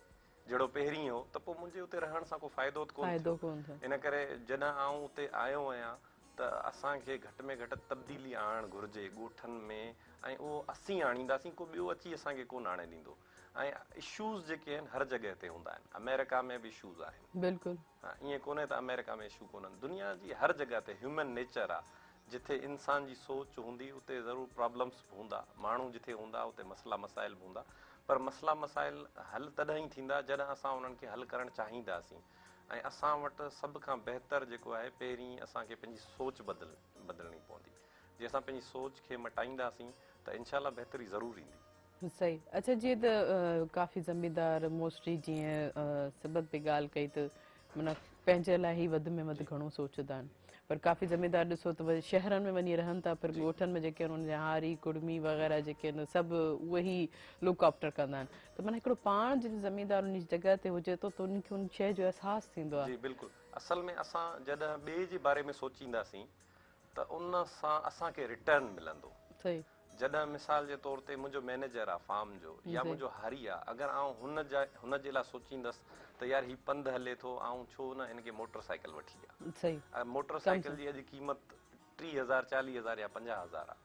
जहिड़ो पहिरीं हो त पोइ मुंहिंजे उते रहण सां को फ़ाइदो कोन थियो इन करे जॾहिं आउं उते आयो आहियां त असांखे घटि में घटि तब्दीली आणणु घुरिजे ॻोठनि में ऐं उहो असीं आणींदासीं को ॿियो अची असांखे कोन आणे ॾींदो ऐं इशूज़ जेके आहिनि हर जॻह ते हूंदा आहिनि अमेरिका में बि इशूज़ आहिनि बिल्कुलु हा ईअं कोन्हे त अमेरिका में इशू कोन्हनि दुनिया जी हर जॻह ते ह्यूमन नेचर आहे जिथे इंसान जी सोच हूंदी उते ज़रूरु प्रॉब्लम्स बि हूंदा माण्हू जिथे हूंदा उते मसइला मसाइल बि हूंदा पर मसइला मसाइल हल तॾहिं ई थींदा जॾहिं असां उन्हनि खे हल करणु चाहींदासीं ऐं असां वटि सभ खां बहितर जेको आहे पहिरीं असांखे पंहिंजी सोच बदिलणी पवंदी जे असां पंहिंजी सोच खे मटाईंदासीं त इनशाला बहितरी ज़रूरु ईंदी सही अच्छा जीअं त काफ़ी ज़मींदार मोस्टली जीअं सबब बि ॻाल्हि कई त माना पंहिंजे लाइ ई वधि में वधि घणो सोचंदा आहिनि पर काफ़ी ज़मींदार ॾिसो त वरी शहरनि में वञी रहनि था पर ॻोठनि में जेके उन्हनि जा हारी कुड़मी वग़ैरह जेके आहिनि सभु उहे ई लुक आफ्टर कंदा आहिनि त माना हिकिड़ो पाण जॾहिं ज़मींदार उन जी जॻह ते हुजे थो त उनखे उन शइ जो अहसासु थींदो आहे जी बिल्कुलु असल में असां जॾहिं ॿिए जे बारे में सोचींदासीं त उन सां असांखे रिटर्न मिलंदो। सही जॾहिं मिसाल जे तौर ते मुंहिंजो मैनेजर आहे फार्म जो या मुंहिंजो हारी आहे, अगरि आउं हुन जे लाइ सोचींदसि त यार ही पंधु हले थो, आउं छो न हिनखे मोटरसाइकिल वठी आहे। सही मोटरसाइकिल जी अॼु क़ीमत 30,000 40,000 या 50,000 आहे,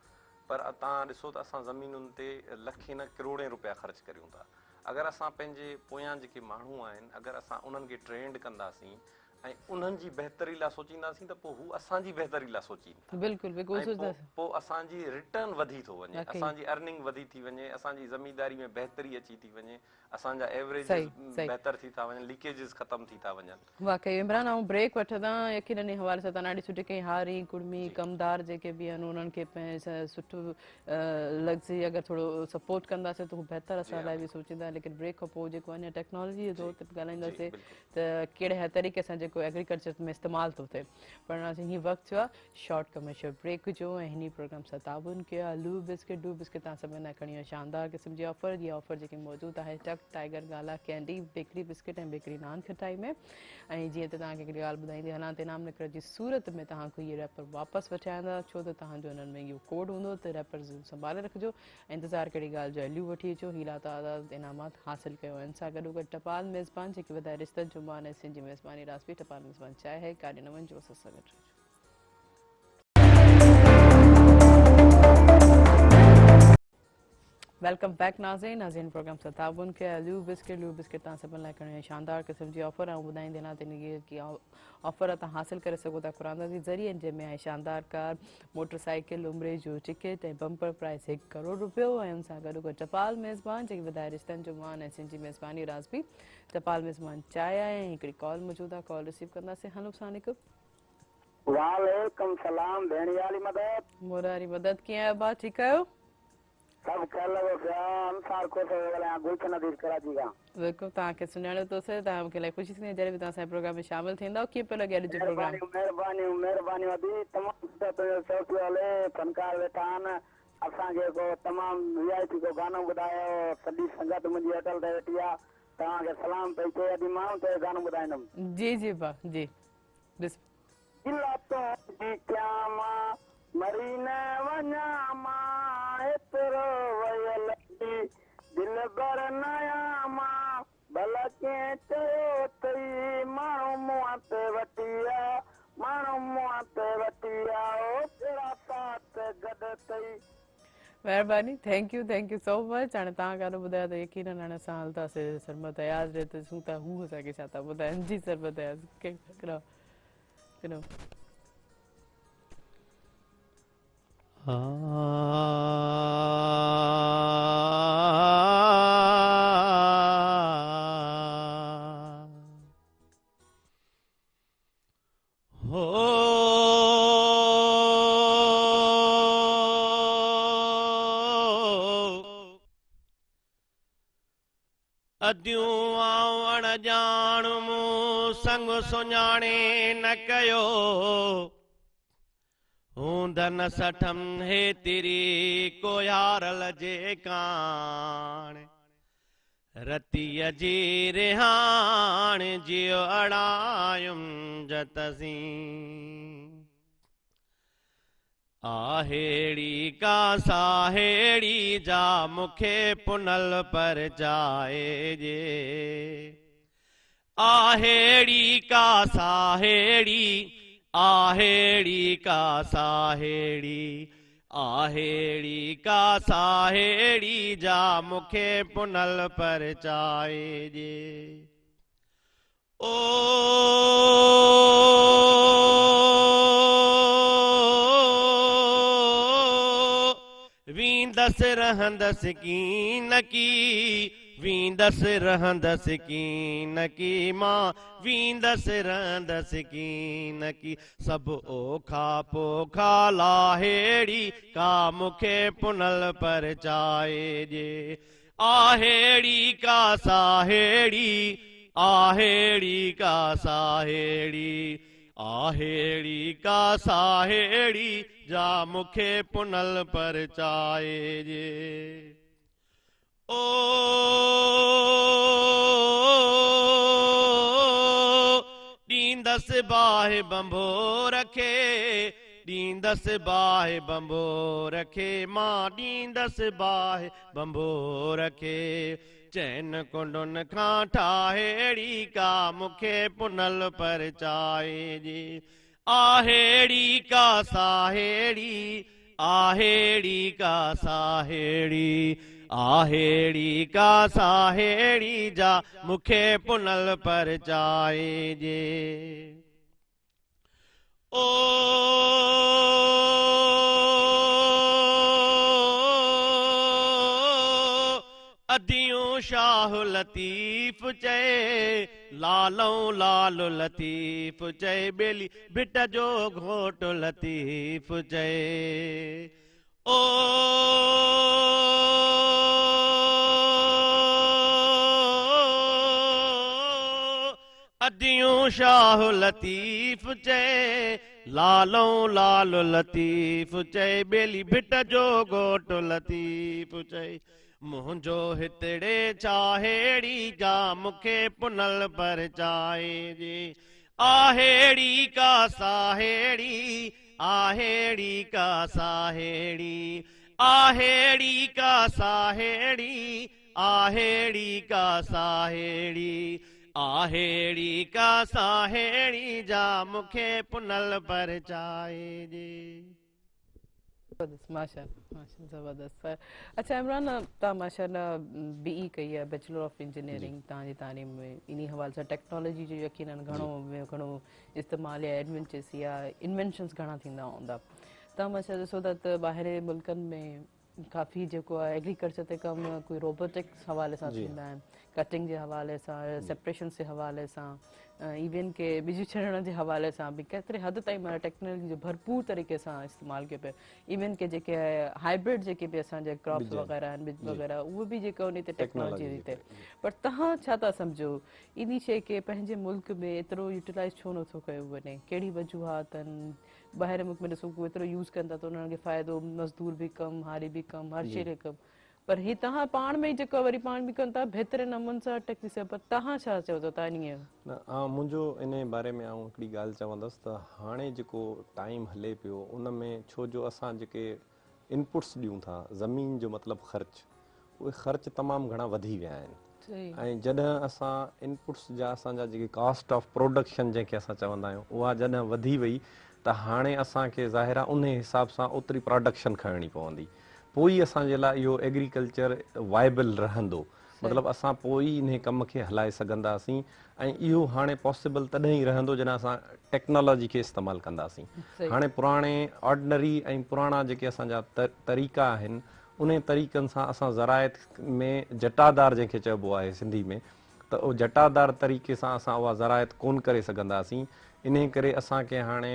पर तव्हां ॾिसो त असां ज़मीनुनि ते लखे न करोड़े रुपया ख़र्च करियूं था। अगरि असां पंहिंजे पोयां जेके माण्हू आहिनि, अगरि असां उन्हनि खे ट्रेंड कंदासीं ऐं उन्हनि जी बहितरी लाइ सोचींदासीं त पोइ हू असांजी बहितरी लाइ सोचीनि था। बिल्कुलु पोइ असांजी रिटर्न वधी थो वञे, असांजी अर्निंग वधी थी वञे, असांजी ज़मीनदारी में बहितरी अची थी वञे, असांजा एवरेज बहितर थी था वञनि, लीकेजिस ख़तम थी था वञनि। वाकई इमरान आउं ब्रेक वठंदा यकीनन हवाले सां तव्हां ॾाढी सुठी कई। हारी कुड़मी कमदार जेके बि आहिनि उन्हनि खे सुठो लग्ज़री अगरि थोरो सपोर्ट कंदासीं त हू बहितर असां लाइ बि सोचींदा। लेकिन ब्रेक खां पोइ जेको अञा टेक्नोलॉजी जे दौर ते ॻाल्हाईंदासीं त कहिड़े तरीक़े सां जेको एग्रीकल्चर में इस्तेमालु थो थिए। पर हीअं वक़्तु थियो आहे शॉर्ट कमर्शियल ब्रेक जो ऐं हिन प्रोग्राम सां ताबुन कयो आहे लू बिस्किट। लू बिस्किट तव्हां सभिनि लाइ खणी शानदार क़िस्म जी ऑफर। जी ऑफर जेकी मौजूदु आहे टक टाइगर गाला कैंडी बेकरी बिस्किट ऐं बेकरी नान खटाई में। ऐं जीअं त तव्हांखे हिकिड़ी ॻाल्हि ॿुधाईंदी हलां त इनाम निकिरण जी सूरत में तव्हांखे इहे रैपर वापसि वठाईंदा, छो त तव्हांजो हुननि में इहो कोड हूंदो त रैपर संभाले रखिजो। इंतज़ारु कहिड़ी ॻाल्हि जो आहे, लियो वठी अचो, हीला तादाद इनामात हासिलु कयो। हिन सां गॾोगॾु टपाल मेज़बान जेके वधाए रिश्तनि जो मान ऐं सिंधी मेज़बानी रासबी टपाल मेज़बान चाहे है काॾे न वञिजो असां सां गॾु। वेलकम बैक नाज़रीन। नाज़रीन प्रोग्राम सां ताबुन कया लू बिस्किट। लू बिस्किट तव्हां सभिनि लाइ खणी शानदार क़िस्म जी ऑफर ऐं ॿुधाईंदे न त की ऑफर तव्हां हासिलु करे सघो था कुरान जे ज़रिए, जंहिंमें आहे शानदार कार, मोटरसाइकिल, उमिरि जो टिकट ऐं बम्पर प्राइज़ 1 करोड़ रुपयो। ऐं हुन सां गॾोगॾु टपाल मेज़बान जेके वधाए रिश्तनि जो मान ऐं सिंधी मेज़बानी राज़बी टपाल मेज़बान चाहे आहे। ऐं हिकिड़ी कॉल मौजूदु आहे, कॉल रिसीव कंदासीं। हलो सलाम वालेकुम सलाम भेणी वाली मदद मोरारी मदद कीअं आहियो भाउ, ठीकु आहियो? सब ख्याल अंसार को गुलशन अदीर कराची का बिल्कुलु तव्हांखे सुञाणो थोसीं। तव्हां मूंखे इलाही ख़ुशी थींदी जॾहिं बि तव्हां असांजे प्रोग्राम में शामिलु थींदव। कीअं पियो लॻे अॼु जो प्रोग्राम? महिरबानी महिरबानी अदी तमामु सुठो शौक़ी वाले फनकार वेठा आहिनि। असांखे को तमामु वीआईपी को गानो ॿुधायो, सॼी संगत मुंहिंजी होटल ते वेठी आहे। तव्हांखे सलाम पई चए, अॼु माण्हू ते गानो ॿुधाईंदुमि। जी जी भाउ जी। मरी न वञा मां एतिरो वयल दिल बर नया मां भला कंहिं चयो अथई माण्हू मुंहं ते वठी आ, माण्हू मुंहं ते वठी आ, ओ तेरा साथ गॾु अथई। महिरबानी, थैंक यू सो मच। हाणे तव्हां गानो ॿुधायो त यकीनन हाणे असां हलंदासीं सरमत अयाज़ ॾे त ॾिसूं था हू असांखे छा था ॿुधाइनि। जी सरमत अयाज़ अदियूं आउं अणॼाण मूं संग सुञाणे न कयो, हूंदन सठम हे तिरी कोयारल जे काण, रतीअ जी रिहाण जियो अड़ायुम जतसी, आहेड़ी का साहेड़ी जा मुखे पुनल पर जाए जे, आहेड़ी का साहेड़ी, आहेड़ी का साहेड़ी, आहेड़ी का साहेड़ी जा मुखे पुनल पर जाए जे। ओ वींदस रहंदस कीन की, वींदस रहंदस कीन की मां, वींदस रहंदस कीन की, सब ओखा पोखा लाहेड़ी का मुखे पुनल पर जाए जे, आहेड़ी का साहेड़ी, आहेड़ी का साहेड़ी, आहेड़ी का साहेड़ी जा मुखे पुनल पर चाए जे। ओ ॾींदस बाहि बंभो रखे, ॾींदसि बाहि बंबोर खे मां ॾींदसि बाहि बंबोर खे चैन कुंडुनि खां ठाहे अहिड़ी का मूंखे पुनल परचाए जी आहेड़ी का साहेड़ी आहेड़ी का साहेड़ी आहेड़ी का साहेड़ी जा मूंखे पुनल परचाए जे ओ अदियूं शाह लतीफ़ चए लालऊं लाल लतीफ़ चए बेली भिट जो घोट लतीफ़ चए ओ अदियूं शाह लतीफ़ चए लालऊं लाल लतीफ़ चए बेली भिट जो घोट लतीफ़ चए मुंहिंजो हितड़े चाहेड़ी जा मूंखे पुनल परचाए जी आहेड़ी का साहेड़ी आहेड़ी का साहेड़ी आहेड़ी का साहेड़ी आहेड़ी का साहेड़ी आहेड़ी का साहेड़ी जा मूंखे पुनल परचाए जी माशाल्लाह ज़बरदस्त। अच्छा इमरान तव्हां माशाल्लाह BE कई आहे बैचलर ऑफ इंजीनियरिंग तव्हांजी तालीम में इन हवाले सां टेक्नोलॉजी जो यकीनन घणो इस्तेमालु या एडवेंचर्स या इन्वेंशन्स घणा थींदा हूंदा तव्हां माशाल्लाह ॾिसो था त ॿाहिरि मुल्कनि में काफ़ी जेको आहे एग्रीकल्चर ते कमु कोई रोबोटिक्स हवाले सां थींदा आहिनि कटिंग जे हवाले सां सेपरेशन जे हवाले सां इवन के बिजली छॾण जे हवाले सां बि केतिरे हद ताईं माना टेक्नोलॉजी जो भरपूर तरीक़े सां इस्तेमालु कयो पियो इवन के जेके हाइब्रिड जेके बि असांजे क्रॉप्स वग़ैरह आहिनि बीज वग़ैरह उहे बि जेके उन ते टेक्नोलॉजी जी ते पर तव्हां छा था सम्झो इन शइ खे पंहिंजे मुल्क में एतिरो यूटिलाइज़ छो नथो कयो वञे कहिड़ी वजूहात आहिनि ॿाहिरि मुल्क में ॾिसो एतिरो यूज़ कनि था त उन्हनि खे फ़ाइदो मज़दूर बि कमु हारी बि कमु हर शइ कमु पर ही तव्हां पाण में ई जेको वरी पाण बि कनि था बहितरे नमूने सां टेक्सी सां पर तव्हां छा चओ था तव्हां ईअं मुंहिंजो इन बारे में आउं हिकिड़ी ॻाल्हि चवंदुसि त हाणे जेको टाइम हले पियो उन में छो जो असां जेके इनपुट्स ॾियूं था ज़मीन जो मतिलबु ख़र्च उहे ख़र्च तमामु घणा वधी विया आहिनि ऐं जॾहिं असां इनपुट्स जा असांजा जेके कॉस्ट ऑफ प्रोडक्शन जंहिंखे असां चवंदा आहियूं उहा जॾहिं वधी वई त हाणे असांखे ज़ाहिर आहे उन हिसाब सां ओतिरी प्रोडक्शन खणणी पवंदी पोइ ई असांजे लाइ इहो एग्रीकल्चर वाइबल रहंदो मतिलबु असां पोइ ई इन कम खे हलाए सघंदासीं ऐं इहो हाणे पॉसिबल तॾहिं ई रहंदो जॾहिं असां टेक्नोलॉजी खे इस्तेमालु कंदासीं हाणे पुराणे ऑर्डिनरी ऐं पुराणा जेके असांजा तरीक़ा आहिनि उन तरीक़नि सां असां ज़रायत में जटादार जंहिंखे चइबो आहे सिंधी में त उहो जटादार तरीक़े सां असां उहा ज़रायत कोन करे सघंदासीं इन करे असांखे हाणे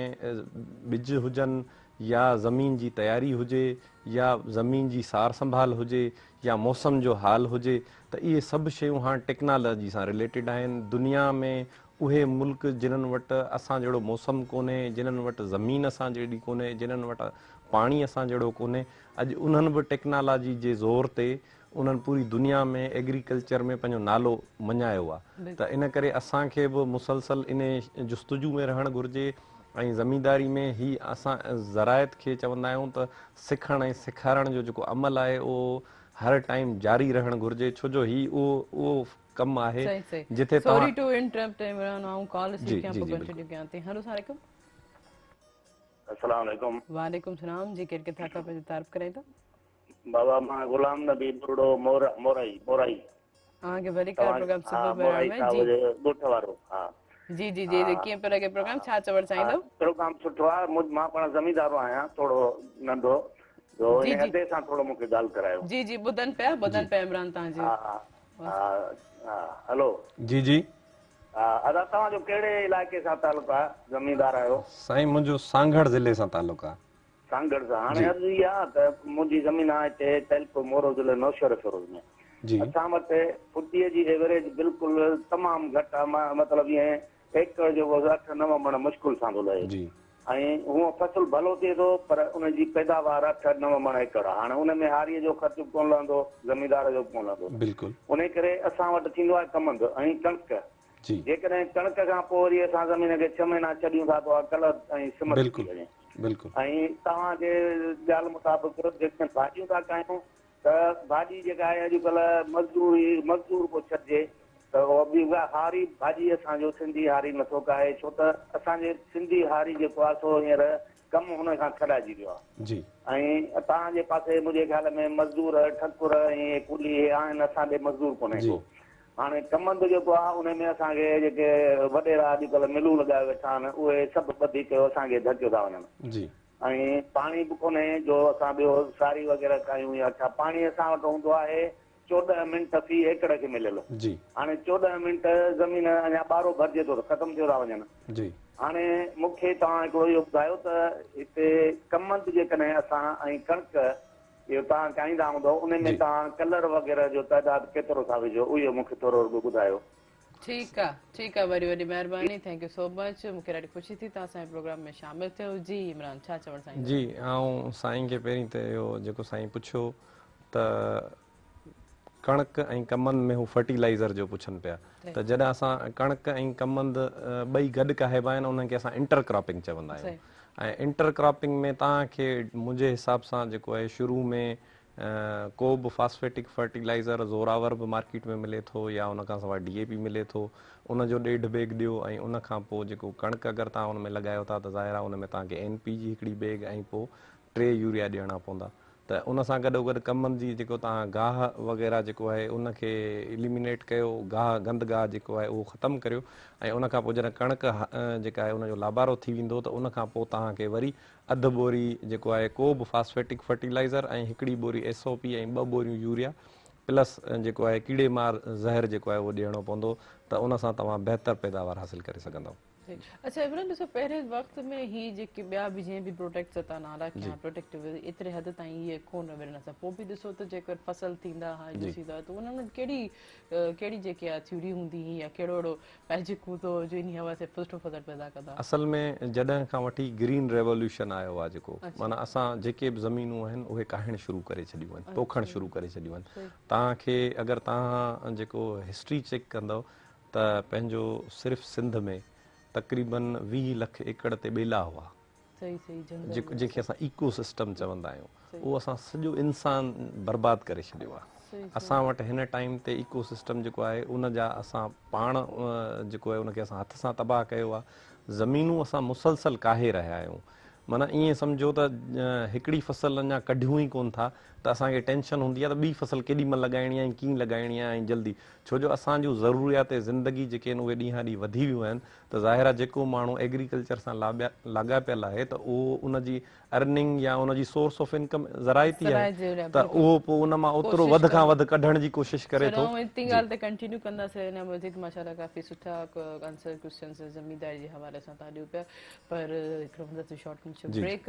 ॿिज हुजनि या ज़मीन जी तयारी हुजे या ज़मीन जी सार संभाल हुजे या मौसम जो हाल हुजे त इहे सभु शयूं हाणे टेक्नोलॉजी सां रिलेटेड आहिनि दुनिया में उहे मुल्क जिन्हनि वटि असां जहिड़ो मौसम कोन्हे जिन्हनि वटि ज़मीन असां जहिड़ी कोन्हे जिन्हनि वटि पाणी असां जहिड़ो कोन्हे अॼु उन्हनि बि टेक्नोलॉजी जे ज़ोर ते उन्हनि पूरी दुनिया में एग्रीकल्चर में पंहिंजो नालो मञायो आहे त इन करे असांखे बि मुसलसल इन जुस्तजू में रहणु घुरिजे ऐं ज़मींदारी में ही असां ज़रायत खे चवंदा आहियूं त सिखण ऐं सेखारण जो जेको अमल आहे उहो हर टाइम जारी रहणु घुरिजे छो जो ही उहो कमु आहे जिथे सॉरी टू इंटरप्ट इमरान आऊं कॉल सीखे आपको कंटिन्यू कयां थी हेलो अस्सलाम वालेकुम अस्सलाम वालेकुम वालेकुम सलाम जी केर किथां खां पंहिंजो तारीफ़ कराई था बाबा मां गुलाम नबी बुरड़ो मोराई हां के वरी का प्रोग्राम सुबह में जी गोठ वारो हां जी जी जी कीअं पियो लॻे प्रोग्राम छा चवण चाहींदो प्रोग्राम सुठो आहे मां पाण ज़मींदारो आहियां थोरो नंढो जो इन हदे सां थोरो मूंखे ॻाल्हि करायो जी जी ॿुधनि पिया इमरान तव्हांजी हा हलो जी जी अदा तव्हांजो कहिड़े इलाइक़े सां तालुक़ु आहे ज़मींदार आहियो साईं मुंहिंजो सांगड़ ज़िले सां तालुक़ु आहे सांगड़ सां हाणे अॼु इहा आहे त मुंहिंजी ज़मीन आहे हिते तैलपुर मोरो ज़िले नौशहर फिरोज में असां वटि फुटीअ जी एवरेज बिल्कुलु तमामु घटि आहे मतिलबु ईअं एकड़ जो 8-9 मण मुश्किल सां थो लहे ऐं हूअं फसल भलो थिए थो पर उनजी पैदावार 8-9 मण एकड़ आहे हाणे उन में हारीअ जो ख़र्चु कोन लहंदो ज़मींदार जो कोन लहंदो बिल्कुलु उन करे असां वटि थींदो आहे कमंद ऐं कणिक जेकॾहिं कणिक खां पोइ वरी असां ज़मीन खे 6 महीना छॾियूं था त कलर ऐं सिमट थी वञे बिल्कुलु ऐं तव्हांजे ॻाल्हि मुताबिक़ जेकॾहिं भाॼियूं था कयूं त भाॼी जेका आहे अॼुकल्ह मज़दूर पोइ छॾिजे त उहा बि उहा हारी भाॼी असांजो सिंधी हारी नथो काहे, छो त असांजे सिंधी हारी जेको आहे सो हींअर कमु हुन खां छॾाइजी वियो आहे। जी ऐं तव्हांजे पासे मुंहिंजे ख़्याल में मज़दूर ठकुर ऐं कूली आहिनि, असांजे मज़दूर कोन्हे को। हाणे कमंद जेको आहे उन में असांखे जेके वॾेरा अॼुकल्ह मिलूं लॻाए वेठा आहिनि उहे सभु ॿधी कयो असांखे धकियो था वञनि। जी ऐं पाणी बि कोन्हे जो असां ॿियो सारी वग़ैरह कयूं या छा। पाणी असां वटि हूंदो आहे 14 मिंट फी एकड़ खे मिलियल। जी हाणे 14 मिंट ज़मीन अञा ॿारो भरिजे थो त ख़तमु थियो था वञनि। जी हाणे मूंखे तव्हां हिकिड़ो इहो ॿुधायो त हिते कमंद जेकॾहिं असां ऐं कणिक इहो तव्हां चाहींदा हूंदव उन में तव्हां कलर वग़ैरह जो तइदादु केतिरो था विझो उहो मूंखे थोरो ॿुधायो। ठीकु आहे वॾी वॾी महिरबानी, थैंक यू सो मच। मूंखे ॾाढी ख़ुशी थी तव्हां असांजे प्रोग्राम में शामिल थियो। जी इमरान छा चवणु चाहींदा? जी ऐं साईं खे पहिरीं त इहो जेको साईं पुछियो त कणिक ऐं कमंद में हू फर्टिलाइज़र जो पुछनि पिया त जॾहिं असां कणिक ऐं कमंद ॿई गॾु कहिबा आहिनि उन्हनि खे असां इंटर क्रॉपिंग चवंदा आहियूं। ऐं इंटर क्रॉपिंग में तव्हांखे मुंहिंजे हिसाब सां जेको आहे शुरू में को बि फॉस्फेटिक फर्टिलाइज़र ज़ोरावर बि मार्केट में मिले थो या उन खां सवाइ DAP मिले थो, उनजो 1.5 बैग ॾियो। ऐं उन खां पोइ जेको कणिक अगरि तव्हां उन में लॻायो था त ज़ाहिर आहे उन में तव्हांखे NP जी हिकिड़ी बैग ऐं पोइ 3 यूरिया ॾियणा पवंदा। त उन सां गॾोगॾु कमनि जी जेको तव्हां गाह वग़ैरह जेको आहे उनखे इलिमिनेट कयो, गंद गाह जेको आहे उहो ख़तमु करियो। ऐं उन खां पोइ जॾहिं कणिक जेका आहे उनजो लाबारो थी वेंदो त उन खां पोइ तव्हांखे वरी अधु बोरी जेको आहे को बि फॉस्फेटिक फर्टिलाइज़र ऐं हिकिड़ी बोरी SOP ऐं 2 बोरियूं यूरिया प्लस जेको आहे कीड़े मार ज़हर जेको आहे उहो ॾियणो पवंदो त उन सां तव्हां बहितर पैदावार हासिलु करे सघंदव। अच्छा इमरान ॾिसो पहिरें वक़्त में ही जेके ॿिया बि जीअं बि प्रोटेक्ट्स था नाला कया प्रोटेक्टिव एतिरे हद ताईं इहे कोन विढ़नि असां पोइ बि ॾिसो त जेकर फसल थींदा हा ॾिसींदा त उन्हनि कहिड़ी जेकी आहे थ्योरी हूंदी हुई या कहिड़ो अहिड़ो मैजिक हूंदो जो इन हवा से सुठो फसल पैदा कंदा? असल में जॾहिं खां वठी ग्रीन रेवोल्यूशन आयो आहे जेको माना असां जेके बि ज़मीनूं आहिनि उहे काहिण शुरू करे छॾियूं आहिनि, पोखणु शुरू करे छॾियूं आहिनि। तव्हांखे अगरि तव्हां जेको हिस्ट्री चेक कंदव त पंहिंजो सिर्फ़ु सिंध में तक़रीबन 20 लख एकड़ ते ॿेला हुआ जंहिंखे असां इको सिस्टम चवंदा आहियूं। उहो असां सॼो इंसान बर्बादु करे छॾियो आहे। असां वटि हिन टाइम ते इको सिस्टम जेको आहे उन जा असां पाण जेको आहे उनखे असां हथ सां तबाह कयो आहे। ज़मीनूं असां मुसलसल काहे रहिया आहियूं। माना ईअं सम्झो त हिकिड़ी फसल अञा कढियूं ई कोन था त असांखे टेंशन हूंदी आहे त ॿी फसल केॾी महिल लॻाइणी आहे ऐं कीअं लॻाइणी आहे ऐं जल्दी, छो जो असांजूं ज़रूरियात ज़िंदगी जेके आहिनि उहे ॾींहं ॾींहुं वधी वियूं आहिनि। त ज़ाहिर आहे जेको माण्हू एग्रीकल्चर सां लाॻापियल आहे त उहो उनजी अर्निंग या उनजी सोर्स ऑफ इनकम ज़राइती आहे त उहो पोइ उन मां ओतिरो वधि खां वधि कढण जी कोशिशि करे थो। इतनी ॻाल्हि ते कंटिन्यू कंदासीं हिन मज़ीद माशाल्लाह काफ़ी सुठा आंसर क्वेश्चन्स ज़मींदारी जे हवाले सां तव्हां ॾियो पिया पर हिकिड़ो हूंदासीं शॉर्ट कमर्शियल ब्रेक।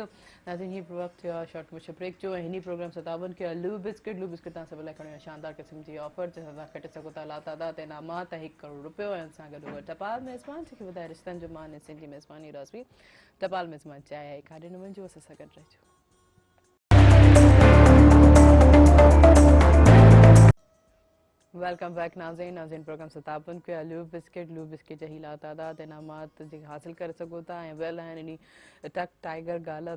नाज़रीन हीअ वक़्तु थियो आहे शॉर्ट कमर्शियल ब्रेक जो ऐं हिन प्रोग्राम सां ताबन कयो आहे लू बिस्किट तव्हां सभु लाइ खणियो आहे शानदार क़िस्म जी ऑफर जंहिंसां तव्हां खटे सघो था लातादात इनामात 1 करोड़ रुपयो ऐं सां गॾु टपाल मेज़बान जेके वधाए रिश्तनि जो मान ऐं सिंधी मेज़बानी राज़वी टपाल मेज़बान चाहे आहे काॾे न वञिजो असां सां गॾु रहिजो। वेलकम बैक नाज़रीन प्रोग्राम से ताबन कयो आहे लू बिस्किट जा हीला तादाद इनामात जेके हासिल करे सघो था ऐं वेल आहिनि इन टक टाइगर गाला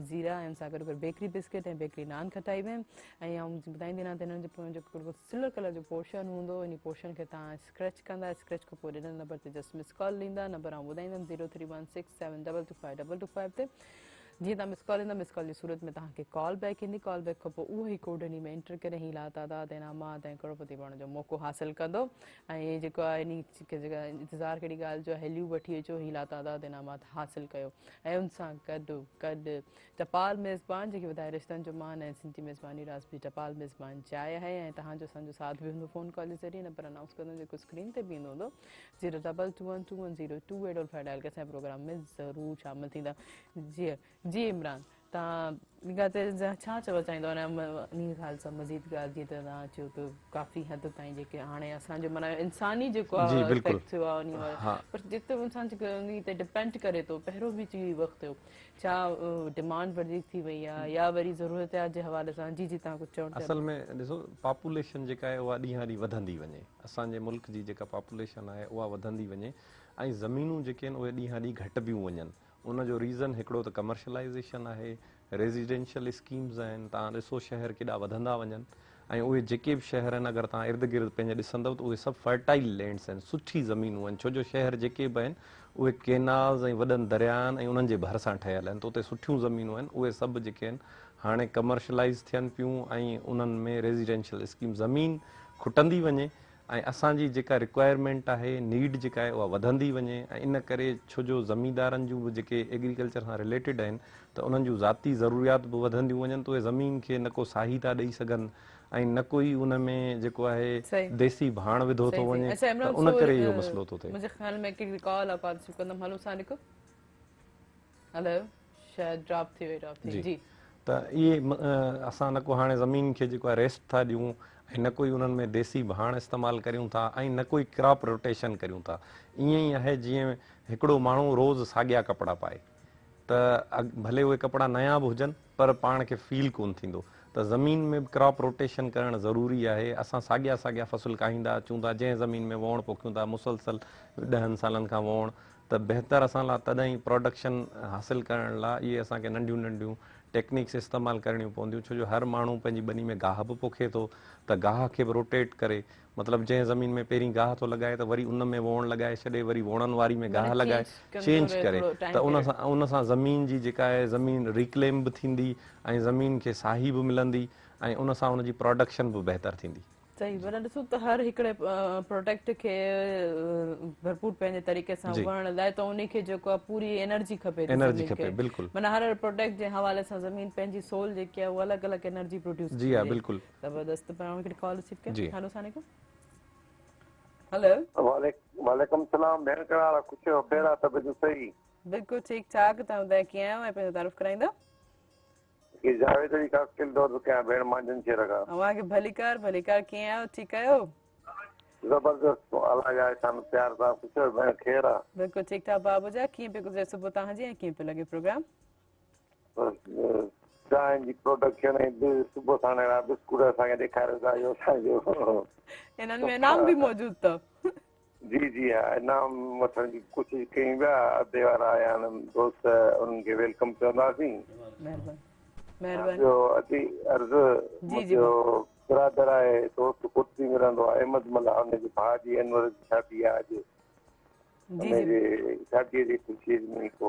ज़ीरा ऐं सां गॾु बेकरी बिस्किट ऐं बेकरी नान खटाई में ऐं ॿुधाईंदी न त हिननि जो जेको सिल्वर कलर जो पोर्शन हूंदो इन पोर्शन खे तव्हां स्क्रैच कंदा स्क्रैच खां पोइ ॾिनल नंबर ते जस्ट मिस कॉल ॾींदा नंबर आउं ॿुधाईंदमि 0316722555 ते जीअं तव्हां मिस कॉल जी सूरत में तव्हांखे कॉल बैक ईंदी कॉल बैक खां पोइ उहो ई कोड इन में एंटर करे हीला तादाद इनामात ऐं करोड़पति बणण जो मौक़ो हासिलु कंदो ऐं जेको आहे इन जेका इंतज़ारु कहिड़ी ॻाल्हि जो आहे लियूं वठी अचो हीला तादाद इनामात हासिलु कयो ऐं उन सां गॾु टपाल मेज़बान जेके वधाए रिश्तनि जो मान ऐं सिंधी मेज़बानी राज़वी टपाल मेज़बान चाहे आहे ऐं तव्हांजो असांजो साथ बि हूंदो फ़ोन कॉल जे ज़रिए नंबर अनाउंस कंदो जेको स्क्रीन ते बि ईंदो हूंदो 022121028 डायल करे असांजे प्रोग्राम में ज़रूरु शामिलु थींदा। जी इमरान तव्हां छा चवणु चाहींदो इन ॻाल्हि सां मज़ीद ॻाल्हि जीअं त तव्हां चयो त काफ़ी हद ताईं जेके हाणे असांजो माना इंसानी जेको आहे इफेक्ट थियो आहे पर जेतिरो इंसान जेको उन ते डिपेंड करे थो पहिरियों बि वक़्तु हुयो छा डिमांड वधीक थी वई आहे या वरी ज़रूरत जे हवाले सां जी तव्हां कुझु चवणु असल में ॾिसो पॉपुलेशन जेका आहे उहा ॾींहं ॾींहुं वधंदी वञे असांजे मुल्क जी जेका पॉपुलेशन आहे उहा वधंदी वञे ऐं ज़मीनूं जेके आहिनि उहे ॾींहं ॾींहुं घटिबियूं वञनि उनजो रीज़न हिकिड़ो त कमर्शलाइज़ेशन आहे, रेज़िडेंशियल स्कीम्स आहिनि, तव्हां ॾिसो शहर केॾा वधंदा वञनि, ऐं उहे जेके बि शहर आहिनि अगरि तव्हां इर्द गिर्द पंहिंजे ॾिसंदव त उहे सभु फर्टाइल लैंड्स आहिनि, सुठी ज़मीनूं आहिनि, छो जो शहर जेके बि आहिनि उहे केनाल्स ऐं वॾनि दरियानि ऐं उन्हनि जे भरिसां ठहियल आहिनि, त उते सुठियूं ज़मीनूं आहिनि, उहे सभु जेके आहिनि हाणे कमर्शलाइज़ थियनि पियूं ऐं उन्हनि में रेज़िडेंशियल स्कीम ज़मीन खुटंदी वञे ऐं असांजी जेका रिक्वायरमेंट आहे, नीड जेका आहे उहा वधंदी वञे, ऐं इन करे छो जो ज़मींदारनि जूं बि जेके एग्रीकल्चर सां रिलेटेड आहिनि त उन्हनि जूं ज़ाती ज़रूरियात बि वधंदियूं वञनि, त उहे ज़मीन खे न को साही था ॾेई सघनि ऐं न कोई उन में जेको आहे देसी भाण विधो थो वञे, त उन करे इहो मसइलो थो थिए। मुंहिंजे ख़्याल में हिकिड़ी कॉल आहे, कॉल रिसीव कंदमि। हलो अस्सलाम वालेकुम। हलो, शायदि ड्रॉप थी वई। जी, त इहे असां न को हाणे ज़मीन खे जेको आहे रेस्ट था ॾियूं ऐं न कोई उन्हनि में देसी भाण इस्तेमालु करियूं था ऐं न कोई क्रॉप रोटेशन करियूं था। ईअं ई आहे जीअं हिकिड़ो माण्हू रोज़ु साॻिया कपिड़ा पाए, त भले उहे कपिड़ा नया बि हुजनि पर पाण खे फील कोन थींदो, त ज़मीन में बि क्रॉप रोटेशन करणु ज़रूरी आहे। असां साॻिया साॻिया फसल खाईंदा अचूं था, जंहिं ज़मीन में वोण पोखियूं था मुसलसल 10 सालनि खां वोण, त बहितर असां लाइ तॾहिं प्रोडक्शन हासिलु करण लाइ इहे असांखे नंढियूं नंढियूं टेक्निक्स इस्तेमालु करणियूं पवंदियूं, छो जो हर माण्हू पंहिंजी ॿनी में गाह बि पोखे थो, त गाह खे बि रोटेट करे, मतिलबु जंहिं ज़मीन में पहिरीं गाह थो लॻाए त वरी उन में वोण लॻाए छॾे, वरी वोणनि वारी में गाह लॻाए, चेंज करे, त उन सां ज़मीन जी जेका आहे ज़मीन रिक्लेम बि थींदी ऐं ज़मीन खे साही बि मिलंदी ऐं उन सां उनजी प्रोडक्शन बि बहितर थींदी। सही, पर ॾिसो त हर हिकिड़े प्रोडक्ट खे भरपूर पंहिंजे तरीक़े सां उगाइण लाइ त उनखे जेको आहे पूरी एनर्जी खपे, बिल्कुलु, माना हर प्रोडक्ट जे हवाले सां ज़मीन पंहिंजी सोल जेकी आहे उहा अलॻि अलॻि एनर्जी प्रोड्यूस जी हा बिल्कुलु ज़बरदस्त। पर हिकिड़ी कॉल रिसीव कयो। हेलो अस्सलाम वालेकुम। हेलो वालेकुम सलाम। भेण कहिड़ा कुझु बेड़ा तबियत सही? बिल्कुलु ठीकु ठाक। तव्हां ॿुधायो कीअं आहियो ऐं पंहिंजो तारीफ़ कराईंदा? कि जावेद अली का स्किल दौर क्या भेण मांजन छे रखा अवांखे भलीकार कीअं आहियो? ठीकु आहियो? जबरदस्त। अल्लाह जा एहसान प्यार सां पुछो भेण खैर आहे? बिल्कुलु ठीकु ठाक बाबू जा। कीअं पियो गुज़रे सुबुह तव्हांजी ऐं कीअं पियो लॻे प्रोग्राम? चांहि जी प्रोडक्शन ऐं सुबुह साण बिस्कुट असांखे ॾेखारियो था, इहो असांजो इन्हनि में इनाम बि मौजूदु अथव। जी जी हा, इनाम वठण जी कोशिशि कयूं पिया। अधे वारा आया आहिनि दोस्त, उन्हनि खे वेलकम चवंदासीं। बिरादर आहे दोस्त कुर्सी में रहंदो आहे, अहमद मल्ला, हुनजे भाउ जी अनवर जी शादी आहे अॼु। हुनजे शादीअ जी ख़ुशीअ में को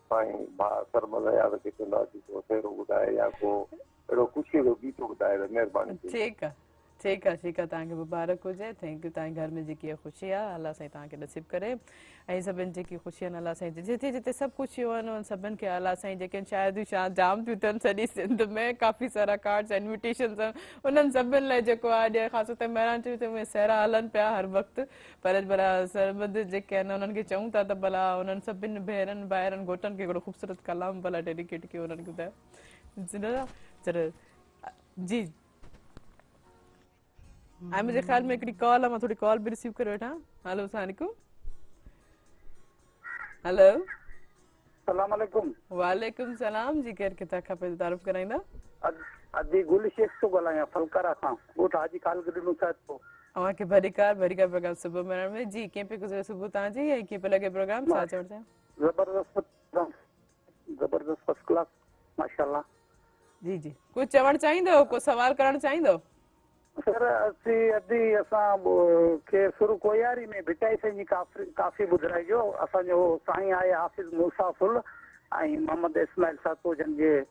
साईं भाउ सरमल याद खे चवंदासीं को फेरो ॿुधाए या को अहिड़ो ख़ुशीअ जो गीत ॿुधाए त महिरबानी। ठीकु आहे ठीकु आहे ठीकु आहे। तव्हांखे मुबारक हुजे। Thank U. तव्हांजे घर में जेकी ख़ुशी आहे अलाह साईं तव्हांखे नसीब करे, ऐं सभिनि जेकी ख़ुशी आहिनि अलाह साईं जिते जिते सभु ख़ुशियूं आहिनि उन सभिनि खे अलाह साईं जेके शायदि जाम थियूं अथनि सॼी सिंध में, काफ़ी सारा कार्ड्स इन्विटेशन्स आहिनि, उन्हनि सभिनि लाइ जेको आहे अॼु ख़ासि तौर ते महिरान थियूं त उहे सहरा हलनि पिया हर वक़्तु, पर भला सरबत जेके आहिनि उन्हनि खे चऊं था त भला उन्हनि सभिनि भेनरनि ॿाहिरनि घोटनि खे हिकिड़ो ख़ूबसूरत कलाम भला डेडिकेट कयो उन्हनि खे ॿुधायो। जी ऐं मुंहिंजे ख़्याल में हिकिड़ी कॉल आहे, मां थोरी कॉल बि रिसीव करे वठां। हेलो अस्सलाम वालेकुम। हेलो सलाम अलैकुम। वालेकुम सलाम। जी केरु किथां खां पंहिंजो तारीफ़ कराईंदा? अजी गुल शेख थो ॻाल्हायां फलकारा खां। ॻोठ हाजी कालगढ़ में छा थो अवांखे भरीकार प्रोग्राम सुबुह में में जी कीअं पियो गुज़रे सुबुह तव्हांजी ऐं कीअं पियो लॻे प्रोग्राम? छा चवणु चाहियो? जबरदस्त फर्स्ट क्लास माशाल्लाह। जी जी कुझु चवणु चाहींदो, को सवाल करणु चाहींदो? सर असां खे सुर कोयारी में भिटाई साईं जी काफ़ी ॿुधाइजो। असांजो साईं आहे हाफ़िज़ मूसा फुल ऐं मोहम्मद इस्माइल सातो जन जे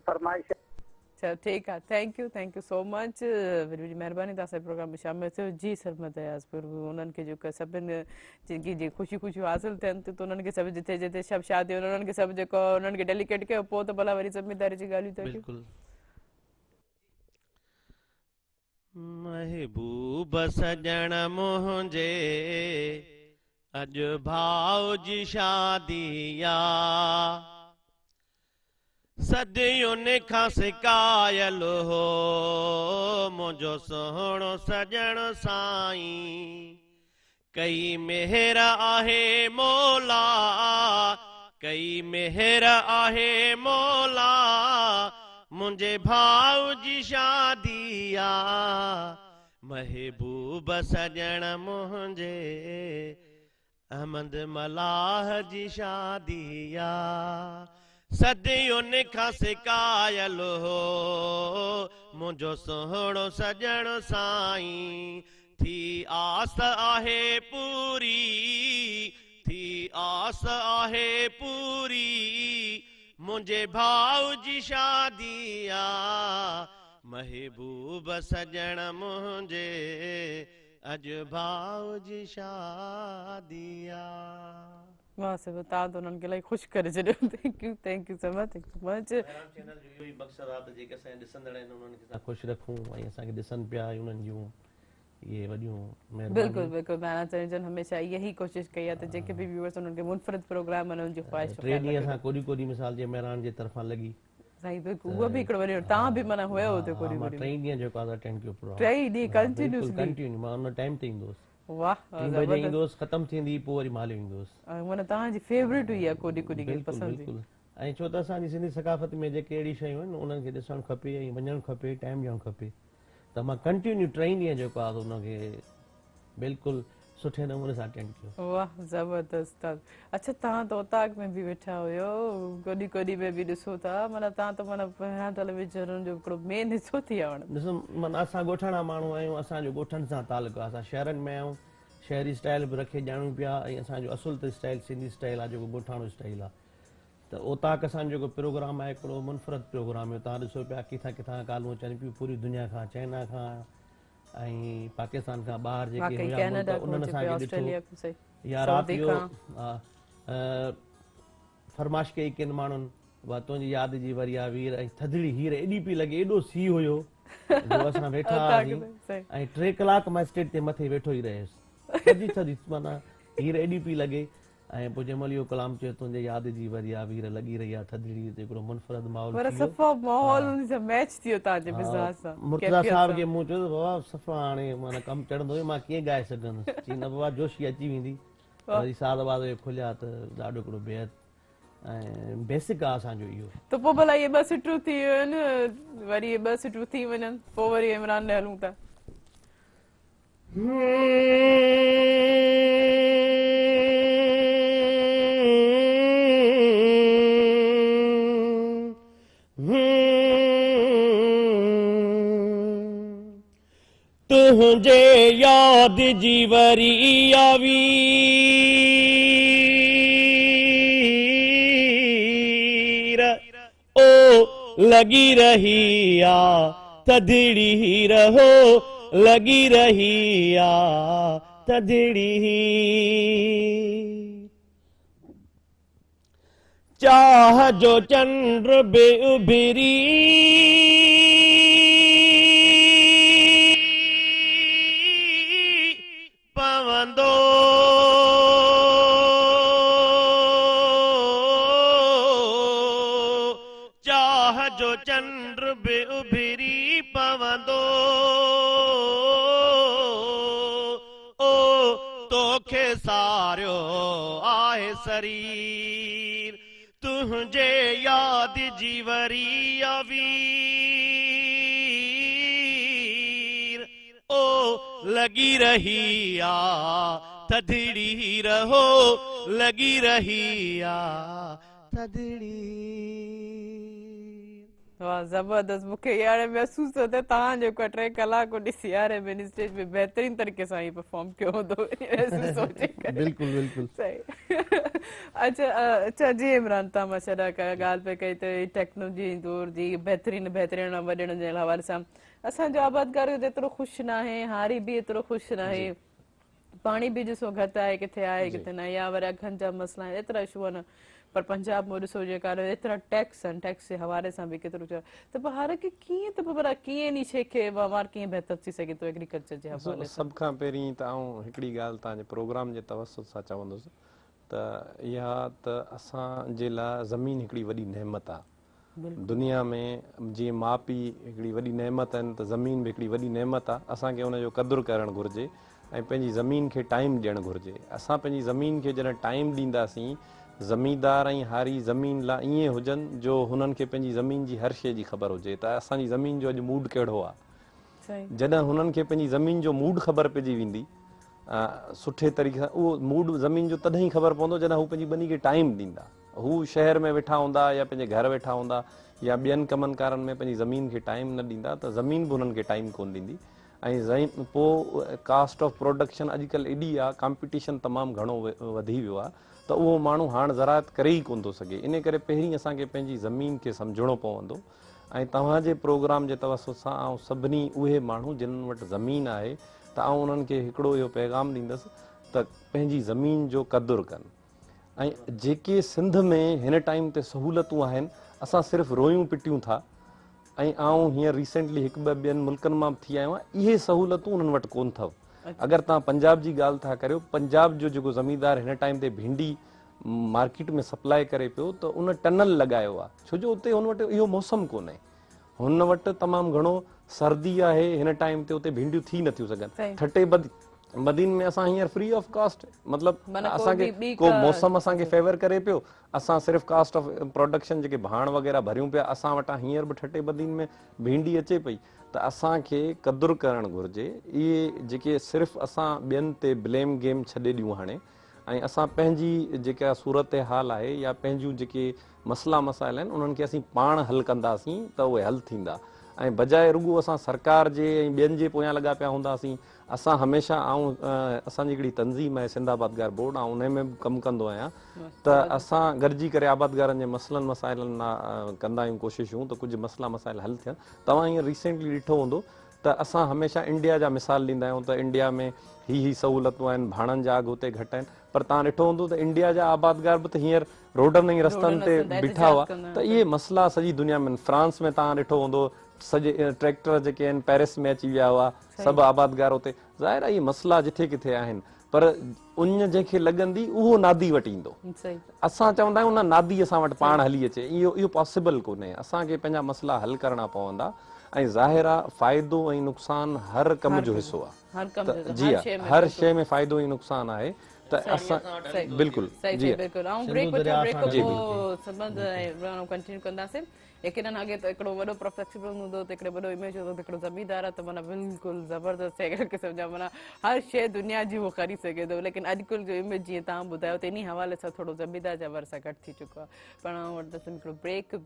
फरमाइश। अच्छा ठीकु आहे। Thank you so much. वरी महिरबानी तव्हां सां प्रोग्राम में शामिल थियो। जी सरमद अयाज़पुर उन्हनि खे जेको सभिनि जी ख़ुशियूं हासिलु थियनि त उन्हनि खे सभु जिते जिते सभु शादियूं उन्हनि खे सभु जेको उन्हनि खे डेलीकेट कयो, पोइ त भला वरी ज़िमेदारी जी ॻाल्हियूं था कयूं। महबूब सजण मुंहिंजे अॼु भाउ जी शादी आ, सदियुनि खां सिकायल हो मुंहिंजो सुहिणो सजण साईं, कई मेहर आहे मौला, कई मेहर आहे मौला, मुंहिंजे भाउ जी शादी आ, महबूब सजण मुंहिंजे अहमद मलाह जी शादिया सदियुनि खां सिकायल हो मुंहिंजो सुहिणो सजण साईं थी आस आहे पूरी थी आस आहे पूरी मुंहिंजे भाउ जी शादिया महबूब सजण मुंहिंजे अॼु भाउ जी शादिया वाह से तव्हां त उन्हनि खे इलाही ख़ुशि करे छॾियो thank you so much channel जो इहो ई मक़सदु आहे त जेके असांजा ॾिसंदड़ आहिनि उन्हनि खे असां ख़ुशि रखूं ऐं असांखे ॾिसनि पिया उन्हनि जूं इहे वॾियूं बिल्कुलु बिल्कुलु महिना चवनि हमेशह इहा ई कोशिशि कई आहे त जेके बि व्यूअर्स उन्हनि खे मुनफ़रिद प्रोग्राम उन्हनि जी ख़्वाहिश 3 ॾींहं असां कोॾी कोॾी मिसाल जे महिरान जे तरफ़ां लॻी साईं बिल्कुलु उहो बि हिकिड़ो वरी तव्हां बि माना हुयो हुते कोॾी कोॾी 3 ॾींहं जेको आहे अटेंड कयो प्रोग्राम 3 ॾींहं कंटिन्यूअसली कंटिन्यू मां उन टाइम ते ईंदोसि वाह 3 बजे ईंदोसि ख़तमु थींदी पोइ वरी मालियो ईंदोसि माना तव्हांजी फेवरेट हुई आहे कोॾी कोॾी पसंदि बिल्कुलु ऐं छो त असांजी सिंधी सकाफ़त में जेके अहिड़ी शयूं आहिनि उन्हनि खे ॾिसणु खपे ऐं वञणु खपे टाइम ॾियणु खपे त मां कंटिन्यू 3 ॾींहं जेको आहे उनखे बिल्कुलु सुठे नमूने सां अटेंड कयो वाह ज़बरदस्त अच्छा तव्हां त उताक में बि वेठा हुयो कोॾी कोॾी में बि ॾिसो था माना तव्हां त माना पहिरां टेलीविजन जो हिकिड़ो मेन हिसो थी विया हाणे ॾिसो माना असां ॻोठाणा माण्हू आहियूं असांजो ॻोठनि सां तालुक़ु आहे असां शहरनि में आहियूं शहरी स्टाइल बि रखे ॼाणूं पिया ऐं असांजो असुल त स्टाइल सिंधी स्टाइल आहे जेको ॻोठाणो स्टाइल आहे त उताक असांजो जेको प्रोग्राम आहे हिकिड़ो मुनफ़रद प्रोग्राम आहे तव्हां ॾिसो पिया किथां किथां ॻाल्हियूं अचनि पियूं पूरी दुनिया खां चाइना खां ऐं पाकिस्तान खां ॿाहिरि जेके हुया उन्हनि असांखे ॾिठो या राति जो फरमाइश कई किन माण्हुनि उहा तुंहिंजी यादि जी वरी आहे वीर ऐं थधिड़ी हीर एॾी पई लॻे एॾो सीउ हुयो जो असां वेठा हुआसीं ऐं 3 कलाक मां स्टेज ते मथे वेठो ई रहियुसि थधी थधी माना हीर एॾी पई लॻे ऐं पोइ जंहिं महिल इहो कलाम चयो तुंहिंजे यादि जी वरी आहे वीर लॻी रही आहे थधिड़ी हिकिड़ो मुनफ़रद मुर्तज़ा साहिब खे मूं चयो बाबा सफ़ा हाणे माना कमु चढ़ंदो हुयो मां कीअं ॻाए सघंदुसि चई न बाबा जोशी अची वेंदी वरी साद वाद खुलिया त ॾाढो हिकिड़ो बेहद ऐं बेसिक आहे असांजो इहो त पोइ भला इहे 2 सिटूं थी वियूं आहिनि वरी इहे 2 सिटूं थी वञनि पोइ वरी इमरान ॾे हलूं था तुंहिंजे याद जी वरी आवी ओ लगी रही आ थधिड़ी रहो लगी रही आ थधिड़ी चाह जो चंद्र बे उभिरी पवंदो चाह जो चंद्र बे उभिरी पवंदो ओ तोखे सारियो आहे शरीर तुंहिंजे याद जी वरी आवी लगी रही आ थधिड़ी रहो लगी रही आ थधिड़ी वाह ज़बरदस्त मूंखे यार महसूस थो थिए तव्हां जेको 3 कलाक ॾिसी यार मेन स्टेज में बहितरीन तरीक़े सां परफॉर्म कयो हूंदो बिल्कुलु बिल्कुलु सही अच्छा जी इमरान तव्हां माशाल्लाह ॻाल्हि पे कई त टेक्नोलॉजी दौर जी बहितरीन वॾण जे हवाले सां असांजो आबादगार जेतिरो ख़ुशि न आहे हारी बि एतिरो ख़ुशि न आहे पाणी बि ॾिसो घटि आहे किथे न या वरी अघनि जा मसइला आहिनि एतिरा इशू आहिनि पर पंजाब में ॾिसो जेका एतिरा टैक्स आहिनि टैक्स जे हवाले सां बि केतिरो चयो त पोइ हर कीअं त पोइ भला कीअं इन शइ खे वहिंवार कीअं बहितर थी सघे थो एग्रीकल्चर जे हवाले सां सभ खां पहिरीं त आउं हिकिड़ी ॻाल्हि तव्हांजे प्रोग्राम जे तवसुत सां चवंदुसि त इहा त असांजे लाइ ज़मीन हिकिड़ी वॾी नेमत आहे दुनिया में जीअं माउ पीउ हिकिड़ी वॾी नेमत आहिनि त ज़मीन बि हिकिड़ी वॾी नेमत आहे असांखे हुनजो क़दुरु करणु घुरिजे ऐं पंहिंजी ज़मीन खे टाइम ॾियणु घुरिजे असां पंहिंजी ज़मीन खे जॾहिं टाइम ॾींदासीं ज़मींदार ऐं हारी ज़मीन लाइ ईअं हुजनि जो हुननि खे पंहिंजी ज़मीन जी हर शइ जी ख़बर हुजे त असांजी ज़मीन जो अॼु मूड कहिड़ो आहे जॾहिं हुननि खे पंहिंजी ज़मीन जो मूड ख़बर पइजी वेंदी सुठे तरीक़े सां उहो मूड ज़मीन जो तॾहिं ख़बर पवंदो जॾहिं हू पंहिंजी ॿनी खे टाइम ॾींदा। हू शहर में वेठा हूंदा या पंहिंजे घर वेठा हूंदा या ॿियनि कमनि कारनि में पंहिंजी ज़मीन खे टाइम न ॾींदा त ज़मीन बि हुननि खे टाइम कोन ॾींदी। ऐं पोइ कास्ट ऑफ प्रोडक्शन अॼुकल्ह एॾी आहे, कॉम्पिटिशन तमामु घणो वधी वियो आहे त उहो माण्हू हाणे ज़राअत करे ई कोन थो सघे। इन करे पहिरीं असांखे पंहिंजी ज़मीन खे सम्झणो पवंदो। ऐं तव्हांजे प्रोग्राम जे तवसुत सां ऐं सभिनी उहे माण्हू जिन्हनि वटि ज़मीन आहे त आउं उन्हनि खे हिकिड़ो इहो पैगाम ॾींदुसि त पंहिंजी ज़मीन जो क़दुरु कनि। ऐं जेके सिंध में हिन टाइम ते सहूलियतूं आहिनि, असां सिर्फ़ु रोयूं पिटियूं था। ऐं आउं हींअर रिसेंटली हिकु ॿ ॿियनि मुल्कनि मां थी आयो आहियां, इहे सहूलियतूं उन्हनि वटि कोन अथव। अगरि तव्हां पंजाब जी ॻाल्हि था करियो, पंजाब जो जेको ज़मींदार हिन टाइम ते भिंडी मार्केट में सप्लाई करे पियो त उन टनल लॻायो आहे, छो जो उते हुन वटि इहो मौसम कोन्हे। हुन वटि तमामु घणो सर्दी आहे, हिन टाइम ते उते भिंडियूं थी नथियूं सघनि। ठटे बदीन में असां हींअर फ्री ऑफ कास्ट, मतिलबु असांखे को मौसम असांखे फेवर करे पियो, असां सिर्फ़ु कास्ट ऑफ प्रोडक्शन जेके भाण वग़ैरह भरियूं पिया, असां वटां हींअर बि ठटे बदीन में भिंडी अचे पई। त असांखे क़दुरु करणु घुरिजे। इहे जेके सिर्फ़ु असां ॿियनि ते ब्लेम गेम छॾे ॾियूं हाणे, ऐं असां पंहिंजी जेका सूरत हाल आहे या पंहिंजूं जेके मसइला मसाइल आहिनि उन्हनि खे असीं पाण हल कंदासीं त उहे हल थींदा। ऐं बजाए रुॻो असां सरकार जे ऐं ॿियनि जे पोयां लॻा पिया हूंदासीं। असां हमेशह असांजी हिकिड़ी तंज़ीम आहे सिंध आबादगार बोर्ड, ऐं उन में बि कमु कंदो आहियां त असां गॾिजी करे आबादगारनि जे मसइलनि मसाइलनि कंदा आहियूं कोशिशूं त कुझु मसइला मसाइल हल थियनि। तव्हां हीअं रिसेंटली ॾिठो हूंदो त असां हमेशह इंडिया जा मिसाल ॾींदा आहियूं त इंडिया में ही सहूलियतूं आहिनि, भाणनि जा अघु हुते घटि आहिनि, पर तव्हां ॾिठो हूंदो त इंडिया जा आबादगार बि त हींअर रोडनि ऐं रस्तनि ते बीठा हुआ। त इहे मसइला सॼी दुनिया में, फ्रांस में तव्हां ॾिठो हूंदो सॼे ट्रैक्टर जेके आहिनि पेरिस में अची विया हुआ, सभु आबादगार हुते। ज़ाहिर आहे इहे मसइला जिथे किथे आहिनि, पर उन जंहिंखे लॻंदी उहो नादी वटि ईंदो। असां चवंदा आहियूं न नादी असां वटि पाण हली अचे, इहो पॉसिबल कोन्हे। असांखे पंहिंजा मसइला हल करणा पवंदा। ऐं ज़ाहिर आहे फ़ाइदो ऐं नुक़सानु हर कम जो हिसो आहे। जी हा, हर शइ में फ़ाइदो ऐं नुक़सानु आहे। त असां बिल्कुलु जी कंटिन्यू कंदासीं। लेकिन अॻे त हिकिड़ो वॾो प्रोफेशनल हूंदो त हिकिड़ो वॾो इमेज हूंदो त हिकिड़ो ज़मींदार आहे त माना बिल्कुलु ज़बरदस्त हिकिड़े क़िस्म जा माना हर शइ दुनिया जी उहो करे सघे थो। लेकिन अॼुकल्ह जो इमेज जीअं तव्हां ॿुधायो त इन हवाले सां थोरो ज़मींदार जा वरसा घटि थी चुको आहे। पर वठंदसि हिकिड़ो ब्रेक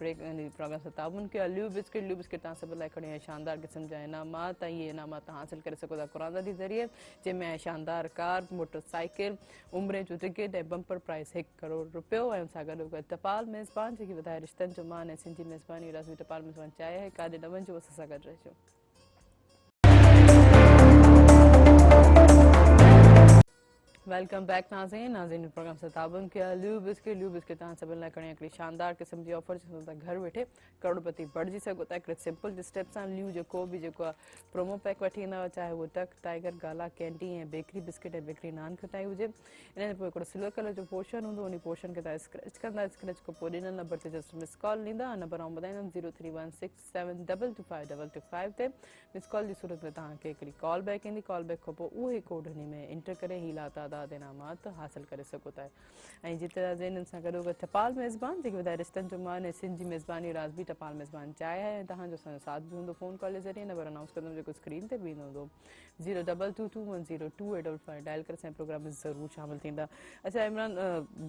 प्रोग्राम सां ताबुन कयो आहे। ल्यू बिस्किट तव्हां सभु लाइ खणी आया शानदार क़िस्म जा इनामात, ऐं इहे इनामात तव्हां हासिलु करे सघो था क़ुरान जे ज़रिए, जंहिंमें शानदार कार, मोटरसाइकिल, उमिरि जो टिकट ऐं बम्पर प्राइज़ ₹1 करोड़ ऐं सां गॾु टपाल मेज़बान जेकी वधाए रिश्तनि जो मान ऐं सिंधी मेज़बानी राज़मी टपाल मेज़बान चाहे आहे काॾे न वञिजो, असां सां गॾु रहिजो। वेलकम बैक नाज़रीन प्रोग्राम से ताबन किया। ल्यू बिस्किट तव्हां सभिनि लाइ खणी हिकिड़ी शानदार क़िस्म जी ऑफर जिते तव्हां घर वेठे करोड़पति बणिजी सघो था हिकिड़े सिंपल स्टेप सां। ल्यू जो को बि जेको आहे प्रोमो पैक वठी ईंदव, चाहे उहो टक, टाइगर, गाला, कैंडी ऐं बेकरी बिस्किट ऐं बेकरी नान खटाई हुजे। इन पोइ हिकिड़ो सिल्वर कलर जो पोर्शन हूंदो, उन पोर्शन खे तव्हां स्क्रैच कंदा, स्क्रैच खां पोइ ॾिनल नंबर ते जस्ट मिस कॉल ॾींदा। नंबर आउं ॿुधाईंदमि 0316722522 ते। मिस कॉल जी सूरत में तव्हांखे हिकिड़ी कॉल बैक ईंदी, कॉल बैक खां पोइ उहे कोड हिन में इंटर करे ही लातादाद इनामात हासिल करे सघो था। ऐं जिते हिन सां गॾो गॾु टपाल मेज़बान जेके वधाए रिश्तनि जो मान ऐं सिंधी मेज़बानी राज़बी टपाल मेज़बान चाहे आहे। ऐं तव्हांजो असांजो साथ बि हूंदो फ़ोन कॉल जे ज़रिए। नंबर अनाउंस कंदमि जेको स्क्रीन ते बि ईंदो हूंदो 0222102855 डायल करे असांजे प्रोग्राम में ज़रूरु शामिलु थींदा। अच्छा इमरान,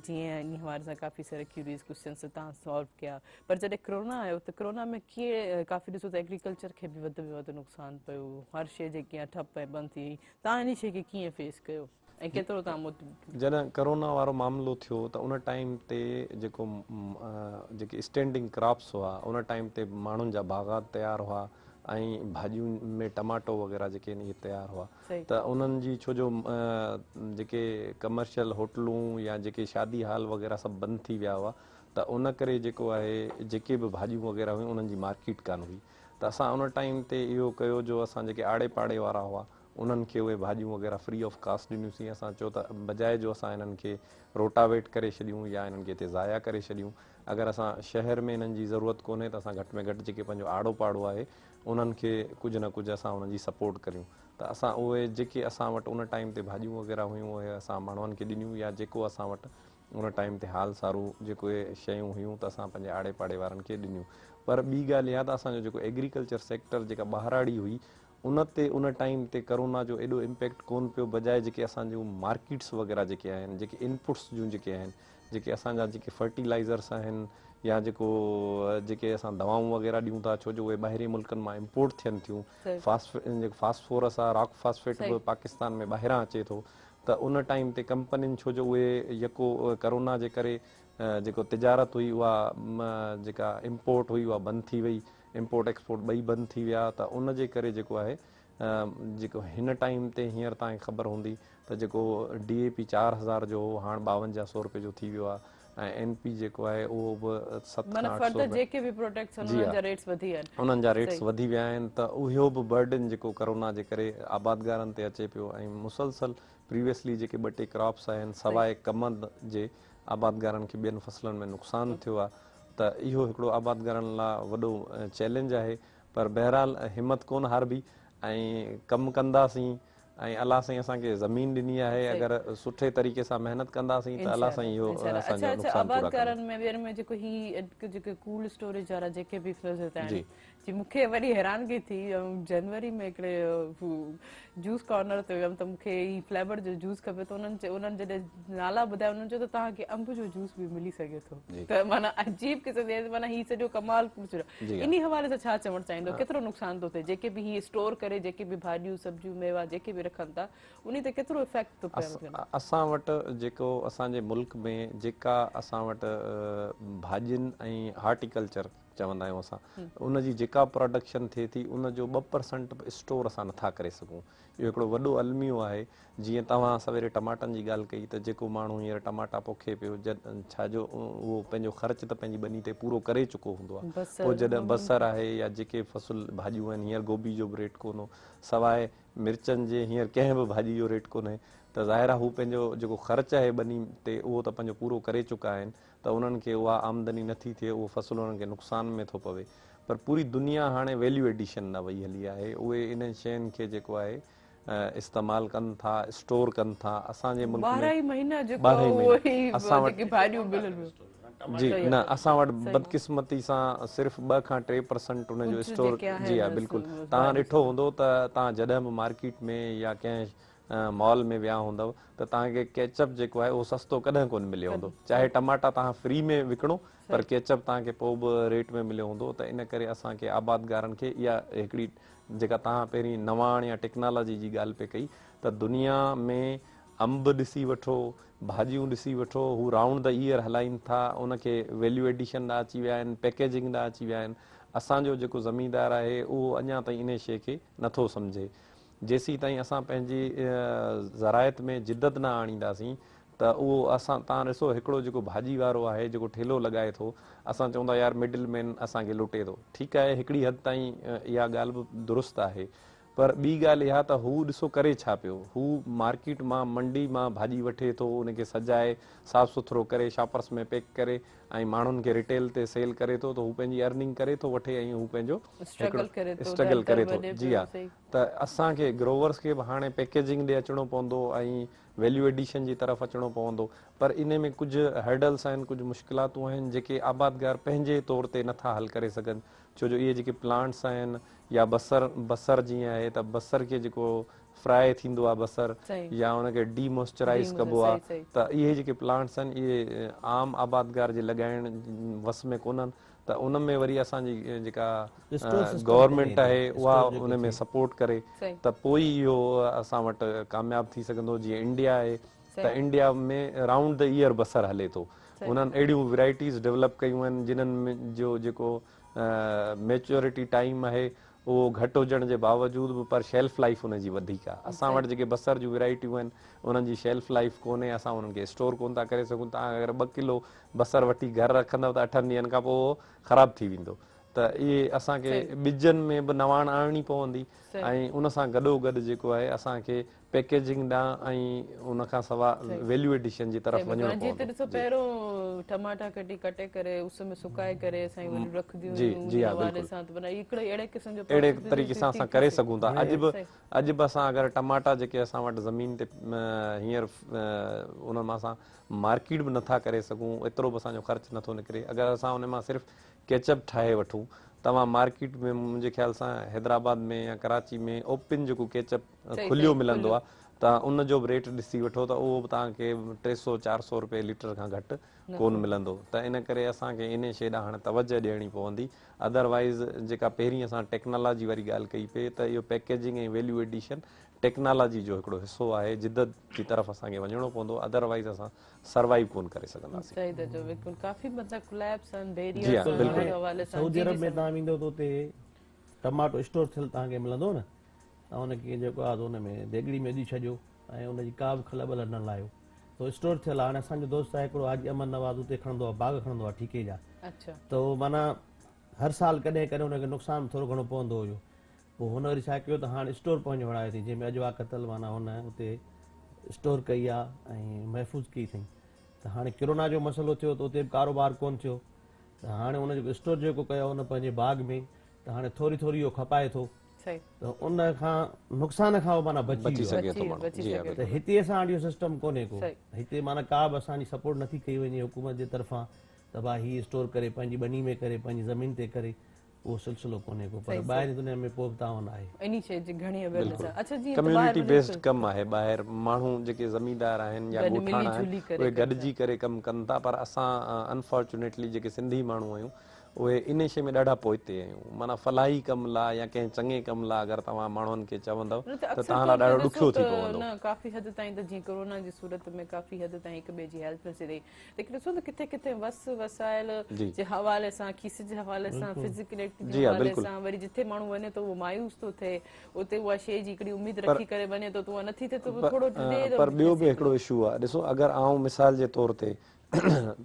जीअं इन हवाले सां काफ़ी सारा क्यूरीज़ क्वेश्चन्स तव्हां सॉल्व कया, पर जॾहिं कोरोना आयो त कोरोना में कीअं काफ़ी ॾिसो त एग्रीकल्चर खे बि वधि में वधि नुक़सानु पियो, हर शइ जेकी आहे ठप ऐं बंदि थी। तव्हां इन शइ खे कीअं फेस कयो ऐं केतिरो तव्हां जॾहिं करोना वारो मामिलो थियो त उन टाइम ते जेके स्टैंडिंग क्रॉप्स हुआ उन टाइम ते माण्हुनि जा बाग़ात तयारु हुआ ऐं भाॼियुनि में टमाटो वग़ैरह जेके इहे तयारु हुआ त उन्हनि जी छो जो जेके कमर्शियल होटलूं या जेके शादी हाल वग़ैरह सभु बंदि थी विया हुआ त उन करे जेको आहे जेके बि भाॼियूं वग़ैरह हुयूं उन्हनि जी मार्केट कान हुई। त असां उन टाइम ते इहो कयो जो असां जेके आड़े पाड़े वारा हुआ उन्हनि खे उहे भाॼियूं वग़ैरह फ्री ऑफ कास्ट ॾिनियूंसीं। असां चयो त बजाए जो असां इन्हनि खे रोटावेट करे छॾियूं या इन्हनि खे हिते ज़ाया करे छॾियूं, अगरि असां शहर में इन्हनि जी ज़रूरत कोन्हे त असां घटि में घटि जेके पंहिंजो आड़ो पाड़ो आहे उन्हनि खे कुझु न कुझु असां उन्हनि जी सपोर्ट करियूं। त असां उहे जेके असां वटि उन टाइम ते भाॼियूं वग़ैरह हुयूं उहे असां माण्हुनि खे ॾिनियूं या जेको असां वटि उन टाइम ते हाल सारू जेको शयूं हुयूं त असां पंहिंजे आड़े पाड़े वारनि खे ॾिनियूं। पर ॿी ॻाल्हि इहा त असांजो जेको एग्रीकल्चर सेक्टर जेका ॿाहिराड़ी हुई उन ते उन टाइम ते करोना जो एॾो इम्पैक्ट कोन पियो, बजाए जेके असांजूं मार्केट्स वग़ैरह जेके आहिनि, जेके इनपुट्स जूं जेके आहिनि, जेके असांजा जेके फर्टिलाइज़र्स आहिनि या जेके असां दवाऊं वग़ैरह ॾियूं था, छो जो उहे ॿाहिरि मुल्कनि मां इम्पोर्ट थियनि थियूं, जेको फास्फोरस आहे, रॉक फास्फेट बि पाकिस्तान में ॿाहिरां अचे थो, त उन टाइम ते कंपनियुनि छो जो उहे यको करोना जे करे जेको तिजारत हुई उहा जेका इम्पोर्ट हुई उहा बंदि थी वई, इम्पोर्ट एक्सपोर्ट ॿई बंदि थी विया, त उन जे करे जेको आहे जेको हिन टाइम ते हींअर तव्हांखे ख़बर हूंदी त जेको DAP 4000 जो हो हाणे 5200 रुपए जो थी वियो आहे, ऐं NP जेको आहे उहो बि 700 उन्हनि जा रेट्स वधी विया आहिनि, त उहो बि बर्डन जेको करोना जे करे आबादगारनि ते अचे पियो, ऐं मुसलसल प्रीवियसली जेके 2-3 क्रॉप्स आहिनि सवाइ कमंद जे आबादगारनि खे ॿियनि फसलनि में नुक़सानु थियो आहे, त इहो हिकिड़ो आबादगारनि लाइ वॾो चैलेंज आहे। पर बहरहाल हिमत कोन हारबी ऐं कमु कंदासीं, ऐं अलाह साईं असांखे ज़मीन ॾिनी आहे, अगरि सुठे तरीक़े सां महिनत कंदासीं त अलाह साईं इहो असांजो नुक़सानु पूरा कंदो। जी मूंखे वरी हैरानगी थी, जनवरी में हिकिड़े जूस कॉर्नर ते वियमि त मूंखे ही फ्लेवर जो जूस खपे, त उन्हनि जॾहिं नाला ॿुधाया उन्हनि चयो त तव्हांखे अंब जो जूस बि मिली सघे थो, त माना अजीब क़िस्म माना ही सॼो कमाल कुझु। इन हवाले सां छा चवणु चाहींदो, केतिरो नुक़सानु थो थिए, जेके बि ही स्टोर करे जेके बि भाॼियूं सब्जियूं मेवा जेके बि रखनि था उन ते केतिरो इफेक्ट थो पए? असां वटि जेको असांजे मुल्क में जेका असां वटि भाॼियुनि ऐं हॉर्टिकल्चर चवंदा आहियूं असां, उनजी जेका प्रोडक्शन थिए थी उनजो 2% स्टोर असां नथा करे सघूं। इहो हिकिड़ो वॾो अलमियो आहे। जीअं तव्हां सवेरे टमाटनि जी ॻाल्हि कई त जेको माण्हू हींअर टमाटा पोखे पियो, छाजो उहो पंहिंजो ख़र्च त पंहिंजी ॿनी ते पूरो करे चुको हूंदो आहे, पोइ जॾहिं बसर आहे या जेके फसल भाॼियूं आहिनि, हींअर गोभी जो बि रेट कोन हो, सवाइ मिर्चनि जे हींअर कंहिं बि भाॼी जो रेट कोन्हे, त ज़ाहिर आहे हू पंहिंजो जेको ख़र्च आहे ॿनी ते उहो त पंहिंजो पूरो करे चुका आहिनि, त उन्हनि खे उहा आमदनी नथी थिए, उहो फसल उन्हनि खे नुक़सान में थो पवे। पर पूरी दुनिया हाणे वैल्यू एडिशन न वई हली आहे, उहे इन शयुनि खे जेको आहे इस्तेमालु कनि था, स्टोर कनि था। असांजे मुल्क में जी न, असां वटि बदकिस्मती सां सिर्फ़ु 2 खां 3% उनजो स्टोर जी हा बिल्कुलु। तव्हां ॾिठो हूंदो त तव्हां जॾहिं बि मार्केट में या कंहिं मॉल में विया हूंदव त तव्हांखे केचअप जेको आहे उहो सस्तो कॾहिं कोन मिलियो हूंदो, चाहे टमाटा तव्हां फ्री में विकिणो पर केचअप तव्हांखे पोइ बि रेट में मिलियो हूंदो। त इन करे असांखे आबादगारनि खे इहा हिकिड़ी जेका तव्हां पहिरीं नवाण या टेक्नोलॉजी जी ॻाल्हि पे कई, त दुनिया में अंब ॾिसी वठो, भाॼियूं ॾिसी वठो, हू राउंड द ईयर हलाइनि था, उनखे वैल्यू एडिशन ॾांहुं अची विया आहिनि, पैकेजिंग ॾांहुं अची विया आहिनि। असांजो जेको ज़मीनदार आहे उहो अञा ताईं इन शइ खे नथो सम्झे। जेसीं ताईं असां पंहिंजी ज़रायत में जिदत न आणींदासीं त उहो तव्हां ॾिसो हिकिड़ो जेको भाॼी वारो आहे जेको ठेलो लॻाए थो, असां चवंदा यार मिडिल मैन असांखे लुटे थो। ठीकु आहे, हिकिड़ी हद ताईं इहा ॻाल्हि बि दुरुस्त आहे, पर ॿी ॻाल्हि इहा त हू ॾिसो करे छा पियो, हू मार्केट मां मंडी मां भाॼी वठे थो, उनखे सजाए साफ़ सुथरो करे शॉपर्स में पैक करे ऐं माण्हुनि खे रिटेल ते सेल करे थो, त हू पंहिंजी अर्निंग करे थो वठे ऐं हू पंहिंजो स्ट्रगल करे थो। जी हा, त असांखे ग्रोवर्स खे बि हाणे पैकेजिंग ॾे अचिणो पवंदो ऐं वैल्यू एडिशन जी तरफ़ अचिणो पवंदो, पर इन में कुझु हर्डल्स आहिनि, कुझु मुश्किलातूं आहिनि जेके आबादगार पंहिंजे तौर ते नथा हल करे सघनि। छो जो इहे जेके प्लांट्स आहिनि या बसर जीअं आहे त बसर खे जेको फ्राई थींदो आहे बसर या उनखे डीमॉइस्चराइज़ कबो आहे, त इहे जेके प्लांट्स आहिनि इहे आम आबादगार जे लॻाइण वस में कोन्हनि, त उन में वरी असांजी जेका गवर्नमेंट आहे उहा उन में सपोर्ट करे त पोइ इहो असां वटि कामयाबु थी सघंदो। जीअं इंडिया आहे त इंडिया में राउंड द ईयर बसर हले थो, उन्हनि अहिड़ियूं वैराइटीज़ डेवलप कयूं आहिनि जिन्हनि में जो जेको मैच्योरिटी टाइम आहे उहो घटि हुजण जे बावजूद बि पर शेल्फ लाइफ हुनजी वधीक आहे। असां वटि जेके बसर जूं वैराइटियूं आहिनि उन्हनि जी शेल्फ लाइफ कोन्हे, असां उन्हनि खे स्टोर कोन था करे सघूं। तव्हां अगरि 2 किलो बसर वठी घर रखंदव त 8 ॾींहंनि खां पोइ ख़राबु थी वेंदो। त इहे असांखे ॿिजनि में बि नवाण आणणी पवंदी ऐं उन सां गॾोगॾु जेको आहे असांखे पैकेजिंग ॾांहुं ऐं उन खां सवाइ वैल्यू एडिशन जी तरफ़ वञणो पवंदो। पहिरियों टमाटा कटे करे उस में सुकाए करे असां वरी रखदियूं अहिड़े तरीक़े सां असां करे सघूं था। अॼु बि असां अगरि टमाटा जेके असां वटि ज़मीन ते हींअर उन मां असां मार्केट बि नथा करे सघूं, एतिरो बि असांजो ख़र्चु नथो निकिरे। अगरि असां उन मां सिर्फ़ु केचअप ठाहे वठूं तव्हां मार्केट में मुंहिंजे ख्याल सां हैदराबाद में या कराची में ओपन जेको केचप सही, खुलियो सही, मिलंदो खुलियो। आहे तव्हां उन जो बि रेट ॾिसी वठो त उहो बि तव्हांखे 300-400 रुपए लीटर खां घटि कोन मिलंदो त इन करे असांखे इन शइ ॾांहुं हाणे तवजह ॾियणी पवंदी अदरवाइज़ जेका पहिरीं असां टेक्नोलॉजी वारी ॻाल्हि कई पई त इहो पैकेजिंग ऐं वैल्यू एडिशन टेक्नोलॉजी जो हिकिड़ो हिसो आहे जिदत जी तरफ़ असांखे वञिणो पवंदो अदरवाइज़ असां सर्वाइव कोन करे सघंदासीं सही था चओ बिल्कुलु काफ़ी मतिलबु कोलैप्स आहिनि जी बेरियर्स हाँ, आहिनि बिल्कुलु। उन हवाले सां सऊदी जी अरब जी में सर तव्हां वेंदो त उते टमाटो स्टोर थियल तव्हांखे मिलंदो न तव्हां हुनखे जेको आहे हुन में देगड़ी में विझी छॾियो ऐं हुनजी का बि खल बल न लाहियो त स्टोर थियल आहे हाणे असांजो दोस्त आहे हिकिड़ो हाजी अमन नवाज़ उते खणंदो आहे बाग खणंदो आहे ठीके जा अच्छा त उहो माना हर साल कॾहिं कॾहिं हुनखे नुक़सानु थोरो घणो पवंदो हुयो पोइ हुन वरी छा कयो त हाणे स्टोर पंहिंजो हणायो अथई जंहिंमें अजवा कतल माना हुन उते स्टोर कई आहे ऐं महफ़ूज़ कई अथई त हाणे किरोना जो मसइलो थियो त उते बि कारोबार कोन थियो त हाणे हुन जेको स्टोर जेको कयो हुन पंहिंजे बाग में त हाणे थोरी थोरी इहो खपाए थो सही त उन खां नुक़सान खां उहो माना बची बची वियो सघे बची थो माण्हू बची जी हाँ, सघे त बिल्कुलु। हिते असां वटि इहो सिस्टम कोन्हे को सही। हिते माना का बि असांजी सपोर्ट नथी कई वञे हुकूमत जे तरफ़ां त भाई हीअ स्टोर करे पंहिंजी ॿनी में करे पंहिंजी ज़मीन ते करे उहो सिलसिलो कोन्हे को पर सही, ॿाहिरि जी दुनिया में पोइ बि तव्हां आहे इन शइ जी घणी अवेयरनेस आहे अच्छा जीअं त कम्युनिटी ॿाहिरि बेस्ड कमु आहे ॿाहिरि माण्हू जेके ज़मींदार आहिनि या गॾु मिली ॻोठाणा जुली आहिनि करे उहे कनि था। गॾिजी करे कमु कनि था पर असां अनफॉर्चुनेटली जेके सिंधी माण्हू आहियूं उहे इन शइ में ॾाढा पोइते आहियूं माना फलाही कम लाइ या कंहिं चङे कम लाइ अगरि तव्हां माण्हुनि खे चवंदव न त अक्सर तव्हां तौर लाइ ते ॾाढो ॾिसो ॾुखियो त थी पवंदो न काफ़ी हद ताईं त जीअं कोरोना जी सूरत में काफ़ी हद ताईं हिक ॿिए जी हेल्प थी रही लेकिन ॾिसो त किथे किथे वसाइल जी। जे हवाले सां खीस जे हवाले सां फिज़िकल एक्टिविटी जी जे हाँ, हवाले बिल्कुलु। सां वरी जिथे माण्हू वञे थो उहो मायूस थो थिए उते उहा शइ जी हिकिड़ी उमेद पर- रखी करे वञे थो त उहा नथी थिए त उहो पर थोरो ॾे थो पर ॿियो बि नसीब हिकिड़ो इशू आहे ॾिसो अगरि आउं मिसाल जे तौर ते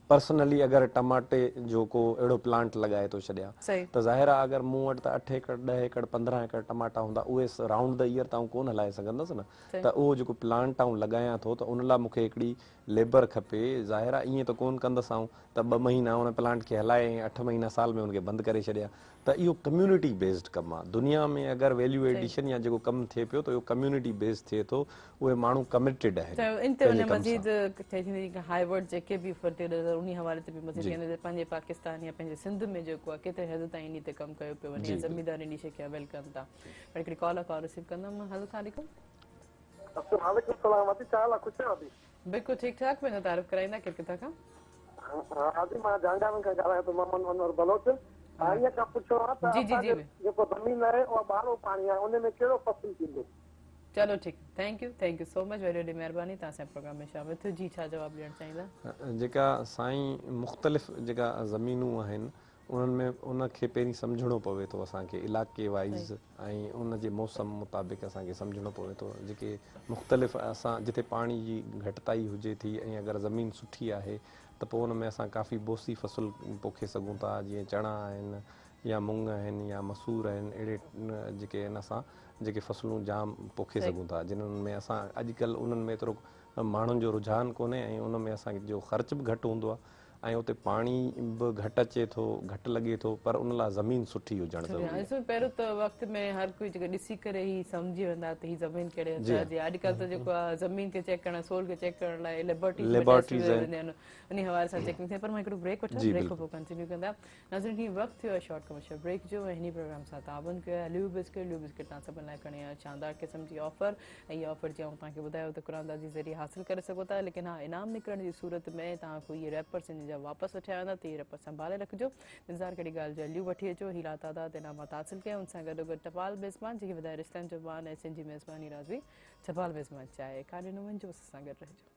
पर्सनली अगरि टमाटे जो को अहिड़ो प्लांट लॻाए थो छॾियां सही त ज़ाहिर आहे अगरि मूं वटि त 8 एकड़ 10 एकड़ 15 एकड़ टमाटा हूंदा उहे राउंड द ईयर त आउं कोन हलाए सघंदुसि न सही त उहो जेको प्लांट आउं लॻायां थो त उन लाइ मूंखे हिकिड़ी लेबर खपे ज़ाहिर आहे ईअं त कोन कंदुसि आउं त 2 महीना उन प्लांट खे हलाए ऐं 8 महीना साल में उनखे बंदि करे छॾिया त इहो कम्यूनिटी बेस्ड कमु आहे दुनिया में अगरि वैल्यू सही। एडिशन या जेको कमु थिए पियो त इहो कम्यूनिटी बेस्ड थिए थो उहे माण्हू कमिटेड त आहिनि इन ते वञे पंहिंजे कम मज़ीद सां चए थींदी हाईवर्ड जेके बि फर्टिलाइज़र उन हवाले ते बि मज़ीद जी। कहंदे पंहिंजे पाकिस्तान या पंहिंजे सिंध में जेको आहे केतिरे हद ताईं इन ते कमु कयो पियो वञे या जी, ज़मीदार इन शइ खे अवेल कनि था पर हिकिड़ी कॉल रिसीव कंदमि हलो वालेकुम वालेकुम सलाम आदि चाल आहे खुश आदि बिल्कुलु ठीकु ठाक पंहिंजो तारीफ़ कराईंदा केरु किथां खां आदि मां जांगान खां ॻाल्हायां थो मोहम्मद अनवर बलोच ईअं खां पुछो आहे त जी, जी, जी, असांजो जेको ज़मीन आहे उहा ॿारो पाणी आहे उन में कहिड़ो फसल थींदो चलो ठीकु थैंक यू सो मच वरी वॾी महिरबानी तव्हां असांजे प्रोग्राम में शामिल थियो जी छा जवाबु ॾियणु चाहींदा जेका साईं मुख़्तलिफ़ जेका ज़मीनूं आहिनि उन्हनि में उनखे पहिरीं सम्झणो पवे थो असांखे इलाइक़े वाइज़ ऐं उन जे मौसम मुताबिक़ असांखे सम्झणो पवे थो जेके मुख़्तलिफ़ असां जिते पाणी जी घटिताई हुजे थी ऐं अगरि ज़मीन सुठी आहे त पोइ उन में असां काफ़ी बोसी फ़सुल पोखे सघूं था जीअं चणा आहिनि या मुङ आहिनि या मसूर आहिनि अहिड़े जेके आहिनि असां जेके फ़सलूं जाम पोखे सघूं था जिन्हनि में असां अॼुकल्ह उन्हनि में एतिरो माण्हुनि जो रुझान कोन्हे ऐं उन में असांजो ख़र्च बि घटि हूंदो आहे ऐं उते पाणी बि घटि अचे थो घटि लॻे थो पर उन लाइ ज़मीन सुठी हुजणु ज़रूरी आहे ॾिसो पहिरियों त वक़्त में हर कोई जेके ॾिसी करे ई सम्झी वेंदा त हीअ ज़मीन कहिड़े जी हथ जी अॼुकल्ह त जेको आहे ज़मीन खे चेक करणु सोल खे चेक करण लाइ लेबोरेटरीज़ आहिनि। आहिनि उन हवाले सां चेकिंग थिए पर मां हिकिड़ो ब्रेक वठां जी, ब्रेक खां बिल्कुलु। पोइ कंटिन्यू कंदा नाज़रीन हीअ वक़्तु थियो आहे शॉर्ट कमर्शियल ब्रेक जो ऐं हिन प्रोग्राम सां ताबन कयो आहे ल्यू बिस्किट तव्हां सभिनि लाइ खणी आया शानदार क़िस्म जी ऑफर ऐं इहा ऑफर जीअं तव्हांखे ॿुधायो त क़ुरान जे ज़रिए हासिलु करे सघो था लेकिन हा इनाम निकिरण जी सूरत में तव्हां कोई इहे रैपर्स इन जा वापसि वठिया वेंदा त इहे रैपर संभाले रखिजो इंतज़ारु कहिड़ी ॻाल्हि जो ल्यू वठी अचो हीरा तादाद इनामात हासिलु कया उन सां गॾोगॾु टपाल मेज़बान जेके वधाए रिश्तनि जो मान ऐं सिंधी मेज़बानी राज़ी टपाल मेज़बान चाहे काॾे न वञिजो असां सां गॾु रहिजो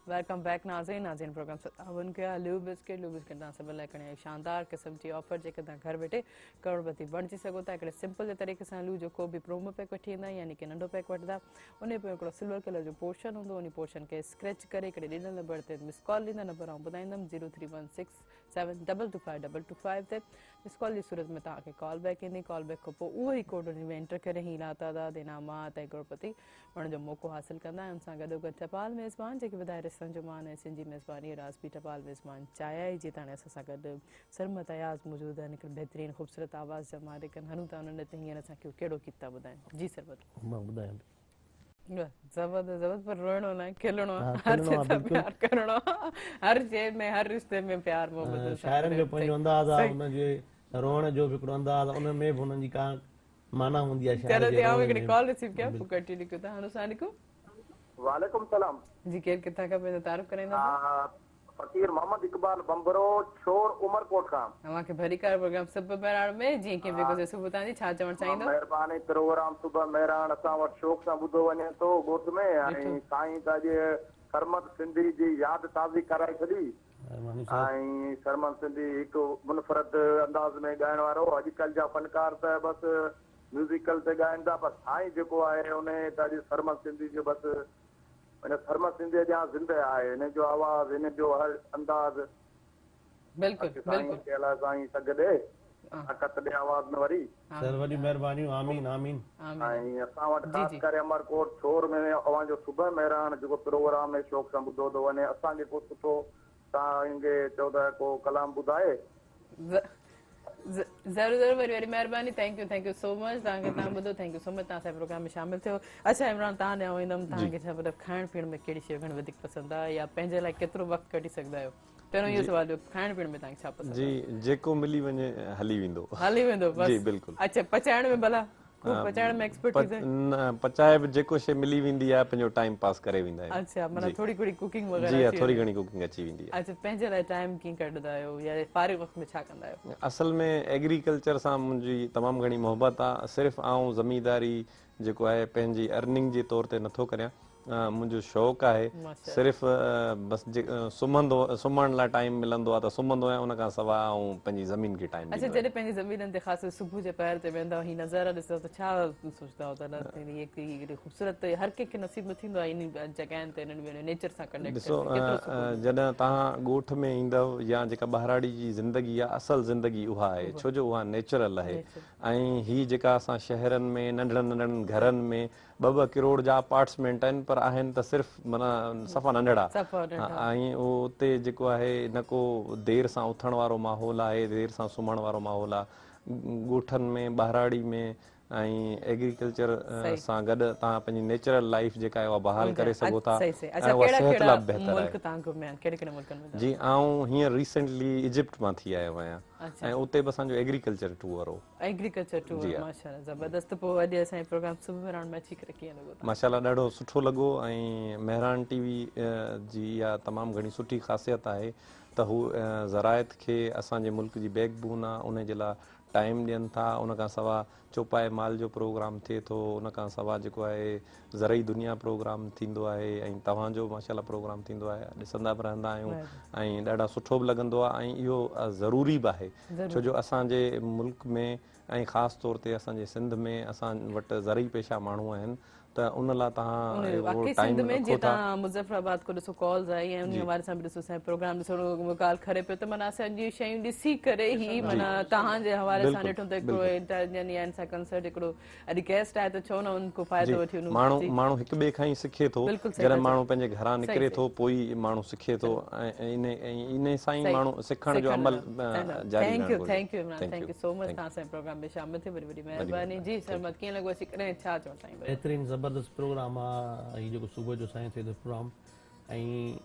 वेलकम बैक नाज़रीन प्रोग्राम सां ताबन कया ल्यू बिस्किट तव्हां सभिनि लाइ खणी आई शानदार क़िस्म जी ऑफर जेके तव्हां घर वेठे करोड़पति बणिजी सघो था हिकिड़े सिंपल जे तरीक़े सां ल्यू जो को बि प्रोमो पैक वठी ईंदा यानी कि नंढो पैक वठंदा उन पोइ हिकिड़ो सिल्वर कलर जो पोर्शन हूंदो उन पोर्शन खे स्क्रैच करे हिकिड़े ॾिनल नंबर ते मिस कॉल ॾींदा नंबर आउं ॿुधाईंदमि 0316722525 ते मिस कॉल जी सूरत में तव्हांखे कॉल बैक ईंदी कॉल बैक खां पोइ उहो ई कोड उन में एंटर करे हीरा तादाद इनामात ऐं करोड़पति बणण जो मौक़ो हासिलु कंदा आहियूं उन सां गॾोगॾु टपाल मेज़बान जेके वधाए रिश्तनि जो मान ऐं सिंधी मेज़बानी राज़बी टपाल मेज़बान चाहिया आहे जीअं त हाणे असां सां गॾु सरमत अयाज़ मौजूदु आहिनि हिकिड़े बहितरीनु ख़ूबसूरत आवाज़ जा मालिक आहिनि हनूं था उन्हनि ते हींअर असांखे कहिड़ो गीत था ॿुधाइनि जी सरमत मां ॿुधायां जबरदस्त जबरदस्त, पर रोइणो न आहे, खिलणो आहे, हाँ, हर खिलणो शइ आहे, सां बिल्कुलु। प्यार करणो आहे, हर शइ में हर रिश्ते में प्यार मोहबत सां शाइरनि जो पंहिंजो अंदाज़ आहे, सही। हुनजे रोअण जो बि हिकिड़ो अंदाज़ आहे, उन में बि हुननि जी का माना हूंदी आहे शाइर चलो जे जी, आऊं रोअण हिकिड़ी में। कॉल रिसीव कया, पोइ कंटिन्यू कयूं था। हलो अस्सलाम वालेकुम वालेकुम सलाम। जी, केरु किथां खां पंहिंजो तारीफ़ कराईंदा? फकीर मोहम्मद इकबाल बंबरो छोर उमरकोट खां। तव्हांखे भरीकार प्रोग्राम सभु बहिराण में जीअं कीअं बि गुज़े सुबुह तव्हांजी छा चवणु चाहींदो? महिरबानी, प्रोग्राम सुबह महिरान असां वटि शौक़ सां ॿुधो वञे थो ॻोठ में, ऐं साईं त अॼु सरमद सिंधी जी यादि ताज़ी कराए छॾी। ऐं सरमद सिंधी हिकु मुनफरद अंदाज़ में ॻाइण वारो, अॼुकल्ह जा फनकार त बसि म्यूज़िकल ते ॻाइनि था, पर साईं जेको आहे उन त अॼु सरमद सिंधी जो बसि हिन सरमद सिंधी ॼा ज़िंदह आहे, हिन जो आवाज़, हिन जो हर अंदाज़। बिल्कुलु बिल्कुलु साईं सघ ॾे, ताक़त ॾे आवाज़ में वरी। सर वॾी महिरबानी, आमीन आमीन। ऐं असां वटि ख़ासि करे अमरकोट छोर में अव्हांजो सुबह महिरान जेको प्रोग्राम आहे शौक़ सां ॿुधो थो वञे। असांखे को सुठो तव्हांखे चओ था को कलाम ॿुधाए। ज़रूरु ज़रूरु, वरी वरी महिरबानी, थैंक यू सो मच तव्हांखे, तव्हां ॿुधो, थैंक यू सो मच तव्हां असांजे प्रोग्राम में शामिल थियो। अच्छा इमरान, तव्हां ॾियां ईंदमि, तव्हांखे छा मतिलबु खाइण पीअण में कहिड़ी शइ घणी वधीक पसंदि आहे, या पंहिंजे लाइ केतिरो वक़्तु कढी सघंदा आहियो? पहिरियों इहो सुवाल जो, खाइण पीअण में तव्हांखे छा पसंदि आहे? जी, जेको मिली वञे हली वेंदो। हली वेंदो बस? जी बिल्कुलु। अच्छा, पचाइण में भला पचाइण में एक्सपर्टीज़ आहे? न, पचाए बि जेको शइ मिली वेंदी आहे, पंहिंजो टाइम पास करे वेंदा आहियूं। अच्छा, माना थोड़ी घणी कुकिंग वग़ैरह? जी, थोड़ी घणी कुकिंग अची वेंदी आहे। अच्छा, पंहिंजे लाइ टाइम कीअं कढंदा आहियो, या फारिग वक़्त में छा कंदा आहियो? असल में एग्रीकल्चर सां मुंहिंजी तमामु घणी मोहबत आहे। सिर्फ़ु आउं ज़मींदारी जेको आहे पंहिंजी अर्निंग जे तौर ते नथो करियां, मुंहिंजो शौक़ु आहे। सिर्फ़ु बसि सुम्हण लाइ टाइम मिलंदो आहे त सुम्हंदो आहियां, उन खां सवाइ आउं पंहिंजी ज़मीन खे टाइम। अच्छा, जॾहिं पंहिंजी ज़मीननि ते ख़ासि सुबुह जे पहर ते वेंदा ही नज़ारा ॾिसो त छा सोचंदा हो त इहे ख़ूबसूरत हर कंहिंखे नसीब न थींदो आहे इन जॻहियुनि ते नेचर सां कनेक्ट? ॾिसो, जॾहिं तव्हां ॻोठ में ईंदव या जेका ॿाहिराड़ी जी ज़िंदगी आहे, असल ज़िंदगी उहा आहे, छो जो उहा नेचुरल आहे। ऐं हीअ जेका असां शहरनि में नंढड़नि नंढड़नि घरनि में 2-2 करोड़ जा अपार्ट्समेंट आहिनि, पर आहिनि त सिर्फ़ु माना सफ़ा नंढड़ा। ऐं उते जेको आहे न को देरि सां उथण वारो माहौल आहे, देरि सां सुम्हण वारो माहौल आहे। ॻोठनि में ॿाहिराड़ी में ऐं एग्रीकल्चर सां गॾु तव्हां पंहिंजी नेचुरल लाइफ जेका आहे उहा बहाल करे सघो था, ऐं उहा सेहत लाइ बहितर आहे। जी, आउं हींअर रिसेंटली इजिप्ट मां थी आयो आहियां, ऐं उते बि असांजो एग्रीकल्चर टूर हो। एग्रीकल्चर टूर, माशाअल्लाह ज़बरदस्त। पोइ अॼु असांजो प्रोग्राम सुबुह महिरान में अची करे कीअं लॻो? माशाअल्लाह ॾाढो सुठो लॻो। ऐं महिरान टीवी जी इहा तमामु घणी सुठी ख़ासियत आहे त हू ज़राइत खे असांजे मुल्क जी बैकबोन आहे, उन जे लाइ टाइम ॾियनि था। उन खां सवाइ चौपाए माल जो प्रोग्राम थिए थो, उन खां सवाइ जेको आहे ज़रई दुनिया प्रोग्राम थींदो आहे, ऐं तव्हांजो माशाअल्लाह प्रोग्राम थींदो आहे, ॾिसंदा बि रहंदा आहियूं, ऐं ॾाढा सुठो बि लॻंदो आहे। ऐं इहो ज़रूरी बि आहे, छो जो असांजे मुल्क में ऐं ख़ासि तौर ते असांजे सिंध में असां वटि ज़रई पेशा माण्हू आहिनि, त उन लाइ तव्हां सिंध में जीअं तव्हां मुज़फ़राबाद को ॾिसो कॉल्स आई, ऐं उन हवाले सां बि ॾिसो असांजो प्रोग्राम ॾिसो ॻाल्हि खरे पियो, त माना असांजी शयूं ॾिसी करे ई माना तव्हांजे हवाले सां ॾिठो त हिकिड़ो इंटेलिजेंट या इनसां कंसर्ट हिकिड़ो अॼु गेस्ट आहे त छो न उनको फ़ाइदो वठी वञूं। माण्हू हिक ॿिए खां ई सिखे थो, जॾहिं माण्हू पंहिंजे घरां निकिरे थो पोइ माण्हू सिखे थो, ऐं इन सां ई माण्हू सिखण जो अमल जारी रखंदो। Thank U Imran, thank you so much तव्हां असांजे प्रोग्राम में शामिल थियो, वरी वरी महिरबानी। जी सरमद, कीअं लॻो अची करे, छा चवणु चाहींदो? बहितरीनु ज़बरदस्त प्रोग्राम आहे हीउ जेको सुबुह जो साईं थिए थो प्रोग्राम, ऐं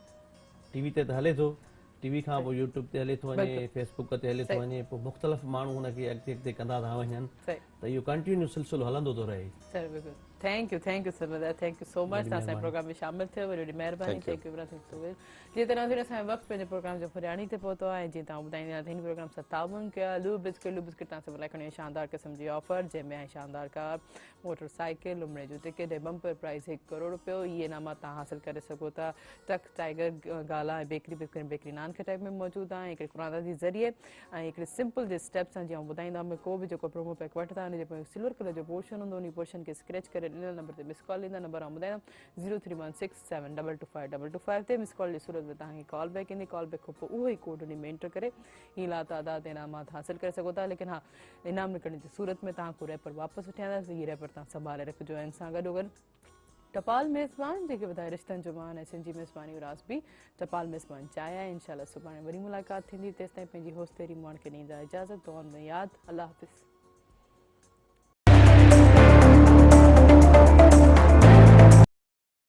टीवी ते त हले थो, टीवी खां पोइ यूट्यूब ते हले थो वञे, फेसबुक ते हले थो वञे, पोइ मुख़्तलिफ़ माण्हू हुनखे अॻिते अॻिते कंदा था वञनि, त इहो कंटिन्यू सिलसिलो हलंदो थो रहे। Thank U Sarmad, thank you so much तव्हां असांजे प्रोग्राम में शामिल थियो, वरी वरी महिरबानी। थैंक यू जीअं तरह असांजो वक़्तु पंहिंजे प्रोग्राम जो फरियाणी ते पहुतो आहे। जीअं तव्हां ॿुधाईंदा हिन प्रोग्राम सां ताउन कया लू बिस्किट तव्हां सभु लाइ खणी शानदार क़िस्म जी ऑफर, जंहिंमें आहे शानदार कार, मोटरसाइकिल, लुमड़े जो टिकट ऐं बम्पर प्राइज़ 1 करोड़ रुपयो। इहे इनामात तव्हां हासिल करे सघो था। टक टाइगर गाला ऐं बेकरी नान के टाइप में मौजूदु आहे, हिकिड़े कुरादा जे ज़रिए ऐं हिकिड़े सिंपल जे स्टेप सां। जीअं ॿुधाईंदा में को बि जेको प्रोमो पैक वठंदा हुनजे पोइ सिल्वर कलर जो पोर्शन हूंदो, उन पोर्शन खे स्क्रैच करे ॾिनल नंबर ते मिस कॉल ईंदा। नंबर आउं ॿुधाईंदमि 0316722555 ते मिस कॉल जी सूरत में तव्हांखे कॉल बैक ईंदी। कॉल बैक खां पोइ उहो ई कोड उन में एंटर करे हीअ लातादाद इनामात हासिल करे सघो था। लेकिन हा, इनाम निकिरण जी सूरत में तव्हां को रैपर वापसि वठी हीअ रैपर तव्हां संभाले रखिजो। ऐं सां गॾोगॾु टपाल मेज़बान जेके ॿुधाए रिश्तनि जो मान ऐं सिंधी मेज़बानी रास बि टपाल मेज़बान चाहिया आहे। इंशाल्लाह सुभाणे वरी मुलाक़ात थींदी, तेसिताईं पंहिंजी होस्ट तेरी मोहन खे ॾींदा इजाज़त। दुआउनि में यादि, अल्लाह हाफ़िज़।